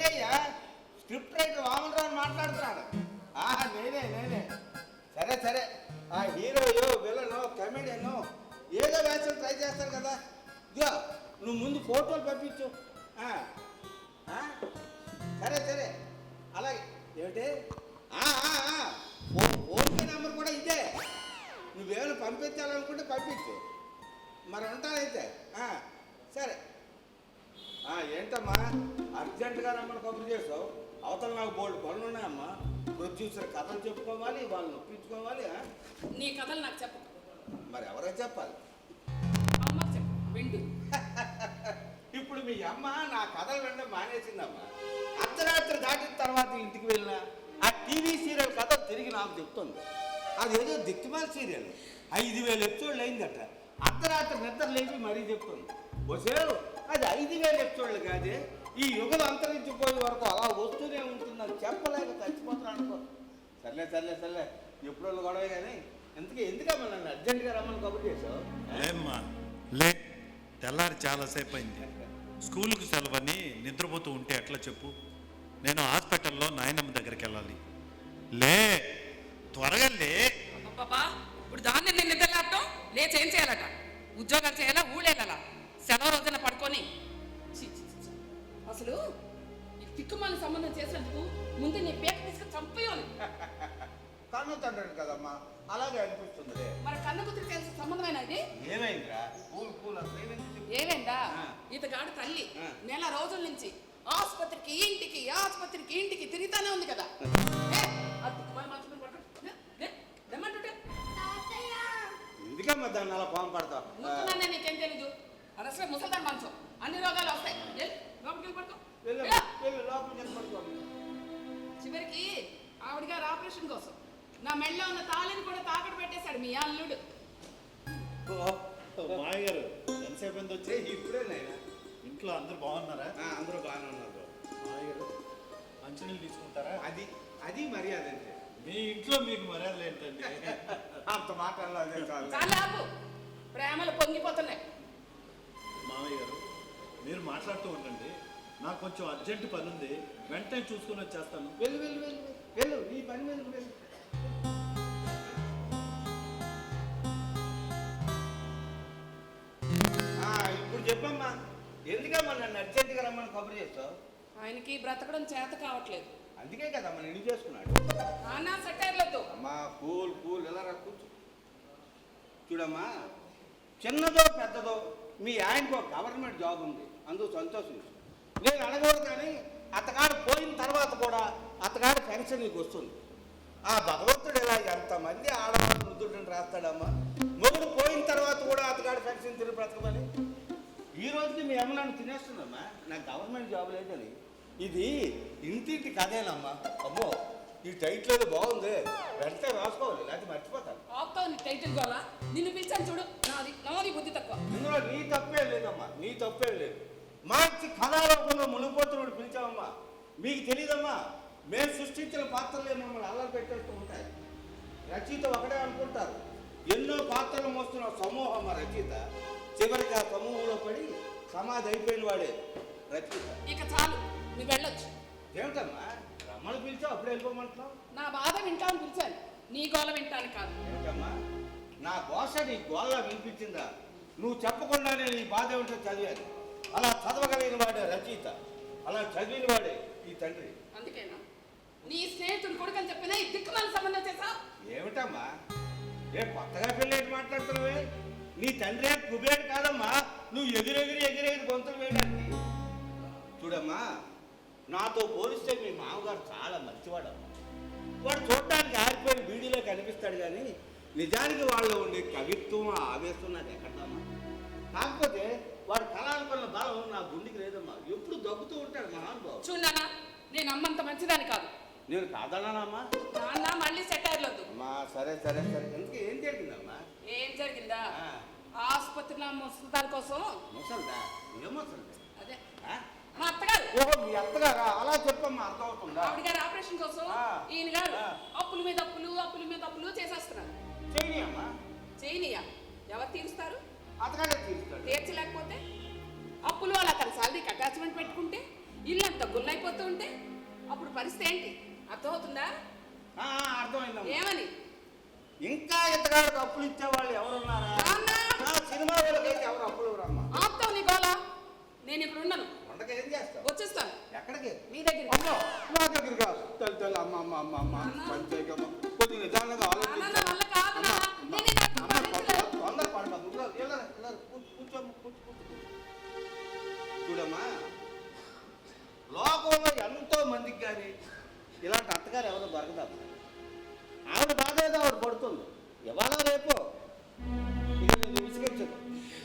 ఏంటయ్యా script writer Vamanarao మాట్లాడుతున్నాడు. నేనే సరే సరే. ఆ హీరోయో విలనో కమెడియనో ఏదో వేషం ట్రై చేస్తారు కదా. ఇదిగో నువ్వు ముందు ఫోటోలు పంపించు. సరే సరే అలాగే. ఏమిటి ఫోన్పే నెంబర్ కూడా ఇదే. నువ్వేమైనా పంపించాలనుకుంటే పంపించు. మరి ఉంటానైతే. సరే. ఏంటమ్మా అర్జెంటుగా రమ్మని కబురు చేసావు? అవతల నాకు బోల్డ్ పనులు ఉన్నాయమ్మా. ప్రొడ్యూసర్ కథలు చెప్పుకోవాలి, వాళ్ళు నొప్పించుకోవాలి. నీ కథలు నాకు చెప్పు. మరి ఎవరో చెప్పాలి. అమ్మకు చెప్పు, విండు. ఇప్పుడు మీ అమ్మ నా కథలు వినడం మానేసిందమ్మా. అర్ధరాత్రి దాటిన తర్వాత ఇంటికి వెళ్ళినా ఆ టీవీ సీరియల్ కథ తిరిగి నాకు చెప్తుంది. అదేదో దిక్కుమాల సీరియల్ 5000 ఎపిసోడ్లు అయిందట. అర్ధరాత్రి నిద్ర లేచి మరీ చెప్తుంది. వచ్చేరు అది 5000 ఎపిసోడ్లు కాదే, ఈ యుగలు అంతరించిపోయే వరకు అలా వస్తూనే ఉంటుందని చెప్పలేక చచ్చిపోతున్నాను అనుకో. సర్లే ఎప్పుడో గొడవ కానీ ఎందుకమ్మా నన్ను అర్జెంటుగా రమ్మని కబుర్ చేసావు? లేమ్మా లే, తెల్లారి చాలాసేపు అయింది. స్కూల్కి సెలవని నిద్రపోతూ ఉంటే ఎట్లా చెప్పు? నేను హాస్పిటల్లో నాయనమ్మ దగ్గరికి వెళ్ళాలి. లే త్వరగా లే. బాబా ఇప్పుడు దాన్ని నేను నిద్రలేపటం లేచి ఏం చేయాలట? ఉద్యోగాలు చేయాలా, ఊళ్ళేలా? సెలవు రోజున పడుకొని అసలు ఈ తిక్కుమాలి సంబంధం చేసేందుకు ముందు నీ పేక తీసుకుని చంపేయాలి. కన్ను తండ్రి కదమ్మా, అలాగే అనిపిస్తుంది. మరి కన్ను కుదిరి తెలిసిన సంబంధమైన ఇది ఏమైందా? ఏమైందా? ఇతగాడు తల్లి నెల రోజుల నుంచి ఆసుపత్రికి ఇంటికి తిరుగుతానే ఉంది కదా. ఎందుకమ్మా దాన్ని అలా పాము పడతావు? ముసలాన్నే నీకేం తెలీదు. అది అసలు ముసల్దాన్ మంచం, అన్ని రోగాలు వస్తాయి. లోపలికి పడుకో. చివరికి ఆవిడగారు ఆపరేషన్ కోసం నా మెళ్ళలో ఉన్న తాళిని కూడా తాకట్టు పెట్టేశాడు మీ అల్లుడు. మాయ గారు ఎంతసేపు ఎంత వచ్చి? ఇప్పుడే నాయనా. ఇంట్లో అందరూ బాగున్నారా? అందరూ బాగానే ఉన్నారు. మాయ గారు మంచినీళ్ళు తీసుకుంటారా? అది మర్యాద అంటే. మీ ఇంట్లో మీకు మర్యాదలు ఏంటండి? అంత మాట్లాడాలి. చాలా ఆపు, ప్రేమలు పొంగిపోతున్నాయి. మామయ్య గారు మీరు మాట్లాడుతూ ఉండండి, నాకు కొంచెం అర్జెంట్ పని ఉంది, వెంటనే చూసుకుని వచ్చేస్తాను. వెళ్ళు నీ పని వెళ్ళు. ఇప్పుడు చెప్పమ్మా, ఎందుకమ్మా నన్ను అర్జెంటుగా రమ్మని కబురు చేస్తావు? ఆయనకి బ్రతకడం చేత కావట్లేదు, అందుకే కదమ్మా నేను చేసుకున్నాడు. నాన్న సెటైర్లతో. అమ్మా కూల్ ఎలా కూర్చో. చూడమ్మా, చిన్నదో పెద్దదో మీ ఆయనకు ఒక గవర్నమెంట్ జాబ్ ఉంది, అందుకు సంతోషించు. నేను అడగదు కానీ అతగాడు పోయిన తర్వాత కూడా అతగాడు పెన్షన్ నీకు వస్తుంది. ఆ భగవంతుడు ఇలా ఎంతమంది ఆడవాళ్ళు ముద్దుడిని రాస్తాడమ్మా. మొగుడు పోయిన తర్వాత కూడా అతగాడు పెన్షన్ తిరిగి బ్రతకమని. ఈ రోజుకి మీ అమ్మ నన్ను తినేస్తుందమ్మా, నాకు గవర్నమెంట్ జాబ్ లేదని. ఇది ఇంటింటి కథేనమ్మా. అమ్మో ఈ టైటిల్ ఏదో బాగుంది, వెంటనే రాసుకోవాలి, లేకపోతే మర్చిపోతాను. ఆపుతావు నీ టైటిల్ గోలా. నిన్ను పిలిచాను చూడు, నాది బుద్ధి తక్కువ. ఇందులో నీ తప్పే లేదమ్మా, నీ తప్పే లేదు. మంచి కళారూపంలో మునిగిపోతున్నప్పుడు పిలిచామమ్మా. మీకు తెలియదమ్మా, మేము సృష్టించిన పాత్రలే మమ్మల్ని అల్లరి పెట్టేస్తూ ఉంటాయి. రచయిత ఒకటే అనుకుంటారు, ఎన్నో పాత్రలు మోస్తున్న సమూహం ఆ రచయిత. చివరికి ఆ సమూహంలో పడి సమాధి అయిపోయిన వాడే రచయిత. ఇక చాలు, నువ్వు వెళ్ళొచ్చు. ఏమిటమ్మా రమ్మని పిలిచావు, అప్పుడు వెళ్ళిపోమంటున్నావు? నా బాధ వింటాను పిలిచాను, నీ గోల వింటాను కాదు. ఏమిటమ్మా నా ఘోష నీ గోళ్ళ వినిపించిందా? నువ్వు చెప్పకుండానే నీ బాధ ఏమిటో చదివాను. అలా చదవగలిగిన వాడే రచయిత, అలా చదివిన వాడే ఈ తండ్రి. అందుకేనా నీ స్నేహితుడు కొడుకని చెప్పినా ఈ దిక్కుమాల సంబంధం చేసావు? ఏమిటమ్మా కొత్తగా పెళ్ళేటి మాట్లాడుతున్నావే? నీ తండ్రి కుబేరుడు కాదమ్మా, నువ్వు ఎగిరెగిరి గొంతులు వేయడానికి. చూడమ్మా, నాతో పోలిస్తే మీ మామగారు చాలా మంచివాడమ్మా. వాడు చూడటానికి ఆరిపోయిన వీడియోలో కనిపిస్తాడు కానీ నిజానికి వాళ్ళు ఉండే కవిత్వం ఆవేశం నాకు ఎక్కడమ్మా. కాకపోతే వాడు కళానుకున్న బలం నా గుండెకి లేదమ్మా, ఎప్పుడు దగ్గుతూ ఉంటాడు మహానుభావుడు. చూడన్నా, నేను అమ్మంత మంచిదాన్ని కాదు. నేను కాదన్నానమ్మా. నాన్న మళ్ళీ సెటైర్లొద్దు. అమ్మా సరే ఎందుకు ఏం జరిగిందమ్మా? ఏం జరిగిందా? ఆసుపత్రిలో ముసలిదాని కోసం. ముసలిదా? ఏం ముసలిదా? అదే మా అత్తగారు. ఓహో మీ అత్తగారా? అలా చెప్పమ్మా, అర్థం అవుతుందా? ఆవిడ గారు ఆపరేషన్ కోసం ఈయన గారు అప్పుల మీద అప్పులు చేసేస్తున్నారు. చేయనియమ్మా. చేయనియా? ఎవరు తీరుస్తారు? అతగాడే తీరుస్తాడు. తీర్చలేకపోతే అప్పులు అలా తన శాలరీకి అటాచ్మెంట్ పెట్టుకుంటే ఇల్లంతా గుల్లైపోతూ ఉంటే అప్పుడు పరిస్థితి ఏంటి అర్థమవుతుందా? అర్థమైందమ్మా. ఏమని? ఇంకా ఇతగాడికి అప్పులు ఇచ్చేవాళ్ళు ఎవరున్నారా? సినిమా వాళ్ళకైతే ఎవరు అప్పులు ఇవ్వరమ్మా. ఆపుతావు నీ గోళ. నేను ఇప్పుడు ఉండను. వంటకి ఏం చేస్తావు? వచ్చేస్తాను. ఎక్కడికి? మీ దగ్గర. అమ్మో, నా దగ్గరికి కాదు. తల్లి తల్లి అమ్మ అమ్మ అమ్మ అమ్మ పంచాయకమ్మ కొద్దిగా నిదానంగా తొందర పడదు. చూడమ్మా, లోకంలో ఎంతో మందికి కానీ ఇలాంటి అత్తగారు ఎవరో దొరకదమ్మా. ఆవిడ బాధ ఏదో ఆవిడ పడుతుంది. ఇవాళ రేపు ఇక నేను విసిగించదు.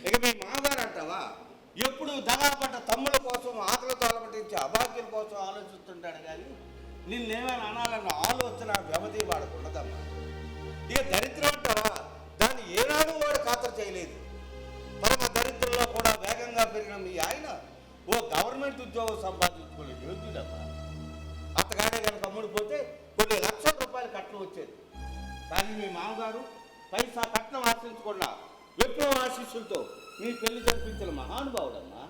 ఇక మీ మామగారు అంటావా, ఎప్పుడు దగాపడ్డ తమ్ముల కోసం ఆకలి తోలబట్టించి అభాగ్యం కోసం ఆలోచిస్తుంటాడు కానీ నిన్నేమైనా అనాలన్న ఆలోచన వ్యవధి వాడుకుండదమ్మా. ఇక దరిద్రం అంటావా, దాన్ని ఏనాడు వాడు ఖాతరు చేయలేదు. పరమ దరిద్రంలో కూడా వేగంగా పెరిగిన మీ ఆయన ఓ గవర్నమెంట్ ఉద్యోగం సంపాదించుకునే యోగ్యుడమ్మా. అత్తగాడే కనుక అమ్ముడిపోతే కొన్ని లక్షల రూపాయలు కట్నం వచ్చేది. కానీ మీ మామగారు పైసా కట్నం ఆశించకుండా విప్లవ ఆశీస్సులతో మీ పెళ్లి జరిపించిన మహానుభావుడమ్మా.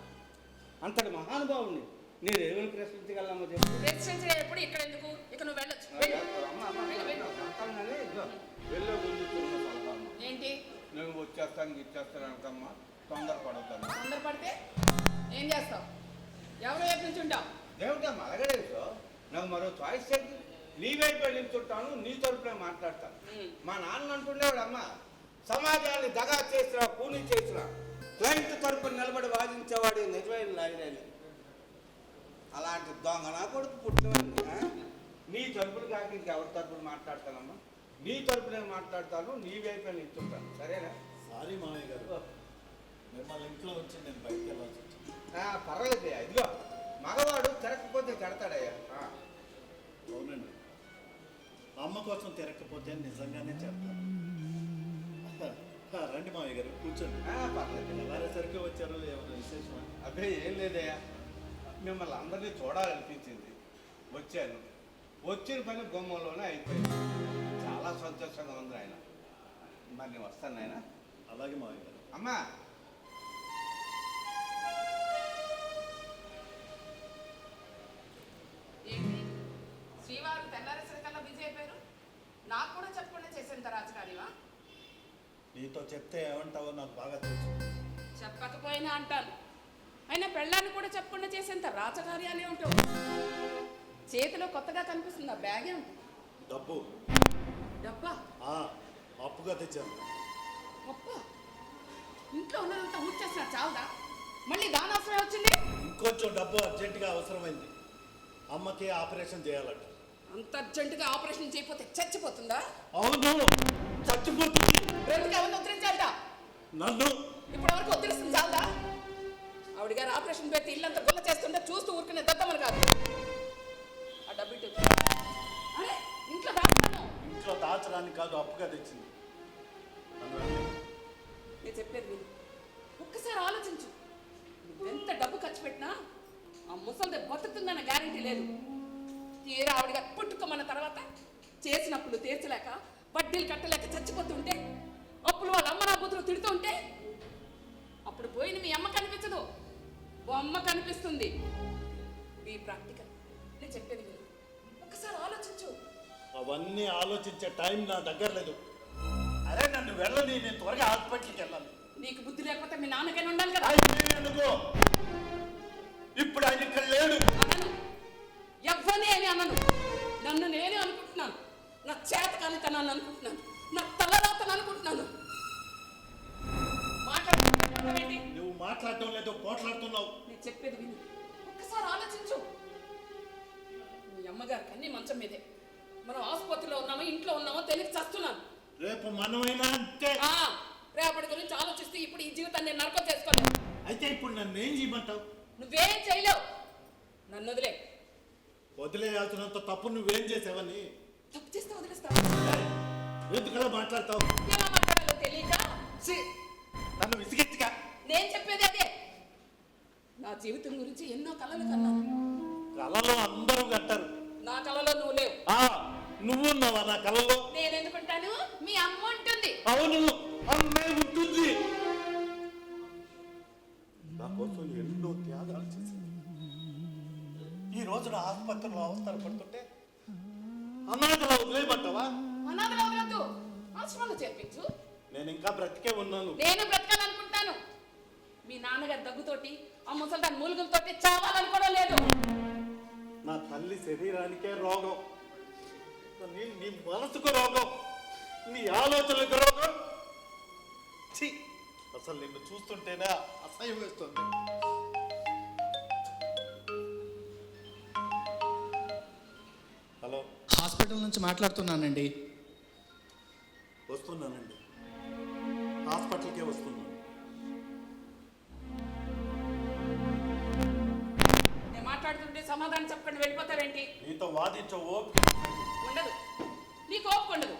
అంతటి మహానుభావుడిని నేనేమని ప్రశ్నించగలమ్మా చెప్పు. ప్రశ్నించే ఎప్పుడు ఇక్కడ ఎందుకు? ఇక నువ్వు వెళ్ళొచ్చు. వెళ్ళే ముందు చిన్న సలహా అమ్మా. ఏంటి? నేను వచ్చేస్తాను ఇచ్చేస్తాను అనకమ్మా, తొందరపడతాను. తొందరపడితే ఏం చేస్తావు? ఎవరో వైపు నుంచి ఉంటావు? ఏమిటమ్మా అలగడేసో, నాకు మరో చాయిస్ ఏంటి? నీ వైపు నిల్చుంటాను, నీ తరపునే మాట్లాడతాను. మా నాన్న అంటుండేవాడమ్మా, సమాజాన్ని దగా చేసిన కూని చేసిన క్లయింట్ తరపున నిలబడి వాదించేవాడు నిజమైన లాయర్. అలాంటి దొంగ నా కొడుకు పుట్టినవాడిని. నీ తరపున కాక ఇంకెవరి తరపున మాట్లాడతానమ్మా? నీ తరపునే మాట్లాడతాను, నీ వైపే నిల్చుంటాను. సరేనా? సారీ మామయ్య గారు, మిమ్మల్ని ఇంట్లో వచ్చి నేను బయటకు వెళ్ళాల్సి వచ్చింది. పర్వాలేదయ్యా. ఇదిగో మగవాడు తిరగకపోతే తిడతాడయ్యా. అవునండి, అమ్మ కోసం తిరగకపోతే నిజంగానే చెప్తాను. రండి మామయ్య గారు, కూర్చోండి. పర్లేదు. ఎలారేసరికి వచ్చారో ఏమైనా విశేషమా? అదే ఏం లేదయ్యా, మిమ్మల్ని అందరినీ చూడాలనిపించింది, వచ్చాను. వచ్చిన పని గుమ్మంలోనే అయిపోయింది. చాలా సంతోషంగా ఉంది ఆయన. మరి నేను వస్తాను ఆయన. అలాగే మామయ్య గారు. అమ్మా, ఏంటి శ్రీవారు తెల్లారేసరికల్లా బిజీ అయిపోయారు? నాకు కూడా చెప్పకుండా చేసేంత రాజకార్యమా? నీతో చెప్తే ఏమంటావో నాకు బాగా తెలుసు. చెప్పకపోయినా అంటాను. అయినా పెళ్ళాన్ని కూడా చెప్పకుండా చేసేంత రాజకార్యాలే ఉంటావు. చేతిలో కొత్తగా కనిపిస్తుంది ఆ బ్యాగ్ ఏమిటి? డబ్బు. డబ్బా? అప్పుగా తెచ్చాను. గొప్ప ఇంట్లో ఉన్నదంతా ఊడ్చేసిన చాలదా? మళ్ళీ దాని అవసరం వచ్చింది. ఇంకొంచెం డబ్బు అర్జెంటుగా అవసరమైంది. అమ్మకి ఆపరేషన్ చేయాలట. అంత అర్జెంటుగా ఆపరేషన్ చేయకపోతే చచ్చిపోతుందా? అవును, చచ్చిపోతుంది. బ్రతికి ఎవరిని ఉద్ధరించాలట? నన్ను. ఇప్పటి వరకు ఉద్ధరిస్తుంది చాలదా? ఆవిడ గారు ఆపరేషన్ పెట్టి ఇల్లంతా గుల్ల చేస్తుంటే చూస్తూ ఊరుకునే దత్తమని కాదు. ఆ డబ్బు ఇటు. అరే ఇంట్లో దాచుతాను. ఇంట్లో దాచడానికి కాదు, అప్పుగా తెచ్చింది. నేను చెప్పేది విను. ఒక్కసారి ఆలోచించు. నువ్వెంత డబ్బు ఖర్చు పెట్టినా ఆ ముసలిది బతుకుతుందన్న గ్యారెంటీ లేదు. తీరా ఆవిడగా పుట్టుకోమన్న తర్వాత చేసినప్పుడు తీర్చలేక వడ్డీలు కట్టలేక చచ్చిపోతుంటే అప్పులు వాళ్ళ అమ్మ నా బుద్ధులు తిడుతూ ఉంటే అప్పుడు పోయిన మీ అమ్మ కనిపించదు, బొమ్మ కనిపిస్తుంది. Be practical. నేను చెప్పేది విను. ఒక్కసారి ఆలోచించు. అవన్నీ ఆలోచించే టైం నా దగ్గర లేదు. అరే నన్ను వెళ్ళని, నేను త్వరగా హాస్పిటల్కి వెళ్ళాలి. నీకు బుద్ధి లేకపోతే మీ నాన్నకైనా ఉండాలి కదా. ఇప్పుడు ఆయన ఇక్కడ లేడు. అనను, ఎవ్వని అని అనను. నన్ను నేనే అనుకుంటున్నాను. నా చేత కానీ తనాన్ని అనుకుంటున్నాను. నా తలరాతను అనుకుంటున్నాను. మాట్లాడుతున్నావేంటి? నువ్వు మాట్లాడటం లేదో పోట్లాడుతున్నావు. నేను చెప్పేది విను. ఒక్కసారి ఆలోచించు. మీ అమ్మగారికి అన్ని మంచం మీదే. మనం ఆసుపత్రిలో ఉన్నామో ఇంట్లో ఉన్నామో తెలియక చస్తున్నాను. రేపు మనమైనా అంతే. రేపటి గురించి ఆలోచిస్తే ఇప్పుడు ఈ జీవితాన్ని నేను నరకం చేసుకోలేను. అయితే ఇప్పుడు నన్ను ఏం చేయమంటావు? నువ్వేం చేయలేవు. నన్ను వదిలే. వదిలేయాల్సినంత తప్పు నువ్వేం చేసావని? తప్పు చేస్తే వదిలేస్తావు. ఎందుకలా మాట్లాడతావు? ఎలా మాట్లాడాలో తెలియక నన్ను విసిగించగా. నేను చెప్పేది అదే. నా జీవితం గురించి ఎన్నో కలలు కన్నాను. కలలో అందరూ కంటారు. నా కలలో నువ్వు లేవు. నువ్వున్నావా నా కలలో? నేను ఎందుకుంటాను? మీ అమ్మ ఉంటుంది. అవును, అమ్మే ఉంటుంది. నా కోసం ఎన్నో త్యాగాలు చేసింది. రోజున ఆసుపత్రిలో అవసరం పడుతుంటే అనాథలా వదిలేయమంటావా? అనాథలు వదలొద్దు, ఆశ్రమంలో చేర్పించు. నేను ఇంకా బ్రతికే ఉన్నాను. నేను బ్రతకాలనుకుంటాను. మీ నాన్నగారి దగ్గుతోటి ఆ ముసల్దాన్ మూలుగులతోటి చావాలనుకోవడం లేదు. నా తల్లి శరీరానికే రోగం, నీ మనసుకు రోగం, నీ ఆలోచనలకు రోగం. ఛీ, అసలు నిన్ను చూస్తుంటేనే అసహ్యం వేస్తుంది. హలో, హాస్పిటల్ నుంచి మాట్లాడుతున్నానండి. వస్తున్నానండి, హాస్పిటల్కే వస్తున్నాను. నేను మాట్లాడుతుంటే సమాధానం చెప్పకుండా వెళ్ళిపోతావేంటి? నీతో వాదించవు. ఉండదు, నీకు ఓపిక ఉండదు.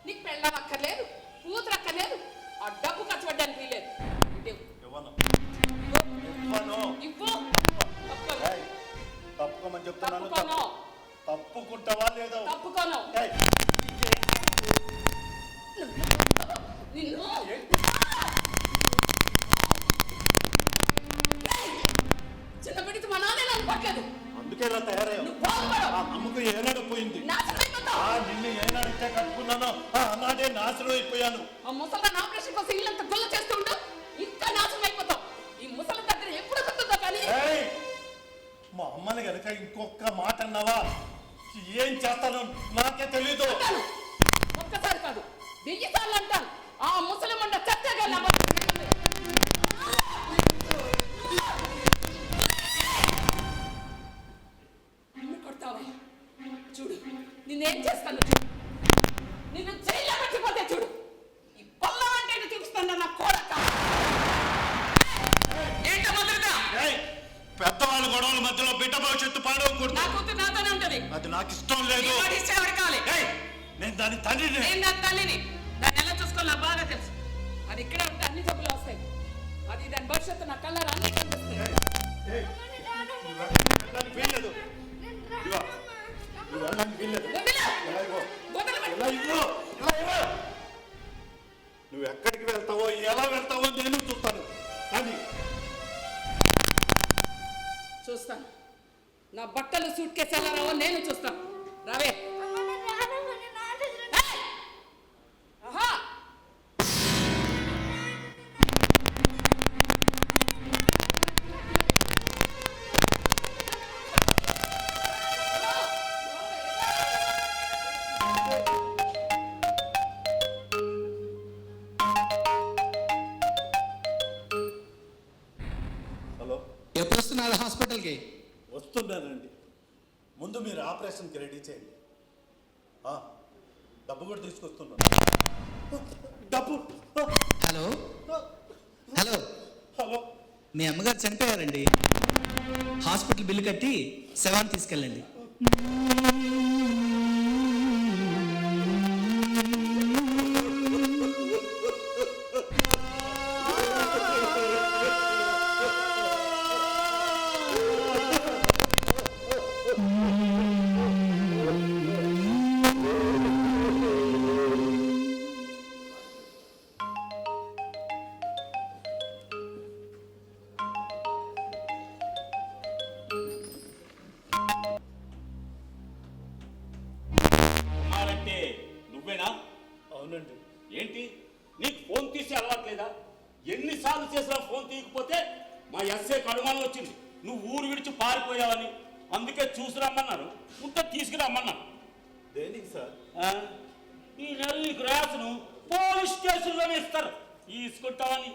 నీకు పెళ్ళం అక్కర్లేదు, కూతురు అక్కర్లేదు, ఆ డబ్బు ఖర్చు పెట్టడానికి వీలేదు. ఇవ్వను. ఇవ్వు. ఏయ్, తప్పుకోమని చెప్తున్నాను. తప్పుకోను. తప్పుకుంటావా లేదా? తప్పుకోను. ఏయ్, నిన్ను చిన్న బిడ్డకి మా నాన్న అనుకోవట్లేదు. అందుకే ఇలా తయారయ్యావు. నువ్వు బాగుపడు. ఆ నమ్మకం ఏనాడు పోయింది. నాశనం అయిపోతావు. నిన్ను ఏనాడితే కట్టుకున్నానో అన్నాడే నాశనం అయిపోయాను. ఆ ముసలిదాన్ని ఆపరేషన్ కోసం ఇల్లంతా గొల్ల చేస్తూ ఉండు, ఇంకా నాశనం అయిపోతావు. ఈ ముసలి దగ్గర ఎప్పుడు వస్తుందో కానీ. ఏయ్, మా అమ్మని కనుక ఇంకొక మాట అన్నావా ఏం చేస్తానో నాకే తెలీదు. అంటాను, ఒక్కసారి కాదు 1000 సార్లు అంటాను. ఆ ముసలి మండ చచ్చగా నిన్ను కొడతావా? చూడు నిన్నేం చేస్తాను, చూడు నిన్ను జైల్లో పెట్టిపోతే చూడు. ఈ పొల్ల అంటే చూపిస్తాను నా కోడక. ఏంటో మొదలుగా ఏయ్, పెద్దవాళ్ళ గొడవల మధ్యలో బిడ్డ భవిష్యత్తు పాడవకూడదు. నా కూతురు నాతోనే ఉంటది. అది నాకు ఇష్టం లేదు. ఏయ్, నేను దాని తండ్రిని. నేను దాని తల్లిని. దాన్ని ఎలా చూసుకోవాలి నాకు బాగా తెలుసు. అది ఇక్కడే ఉంటే అన్ని జబ్బులు వస్తాయి. అది దాని భవిష్యత్తు నా కళ్ళ అన్ని కనిపిస్తాయి. ఏయ్, నువ్వు వెళ్ళడానికి వీల్లేదు. ఇదిగో, నువ్వు వెళ్ళడానికి వీల్లేదు. వదిలు. ఇలా ఇవ్వు. వదలమంటే. ఇలా ఇవ్వు. ఇలా ఇవ్వు. నువ్వు ఎక్కడికి వెళ్తావో ఎలా వెళ్తావో నేను చూస్తాను. కానీ చూస్తాను. నా బట్టలు సూట్ కేసు ఎలా రావో నేను చూస్తాను. రావే. ఏయ్! ఆహా! హలో, ఎప్పుడు వస్తున్నారు హాస్పిటల్కి? వస్తున్నానండి. ముందు మీరు ఆపరేషన్కి రెడీ చేయండి. డబ్బు కూడా తీసుకొస్తున్నాను. డబ్బు. హలో హలో, హలో, మీ అమ్మగారు చనిపోయారండి. హాస్పిటల్ బిల్లు కట్టి శవాన్ని తీసుకెళ్ళండి. కుమారంటే నువ్వేనా? అవునండి. ఏంటి నీకు ఫోన్ తీసే అలవాట్లేదా? ఎన్నిసార్లు చేసినా ఫోన్ తీయకపోతే మా ఎస్ఐకి అనుమానం వచ్చింది నువ్వు ఊరు విడిచి పారిపోయావని. అందుకే చూసి రమ్మన్నాను, ఉంటే తీసుకురమ్మన్నాను. దేనికి సార్? ఈ నెల నీకు రేషను పోలీస్ స్టేషన్లోనే ఇస్తారు, తీసుకుంటావని.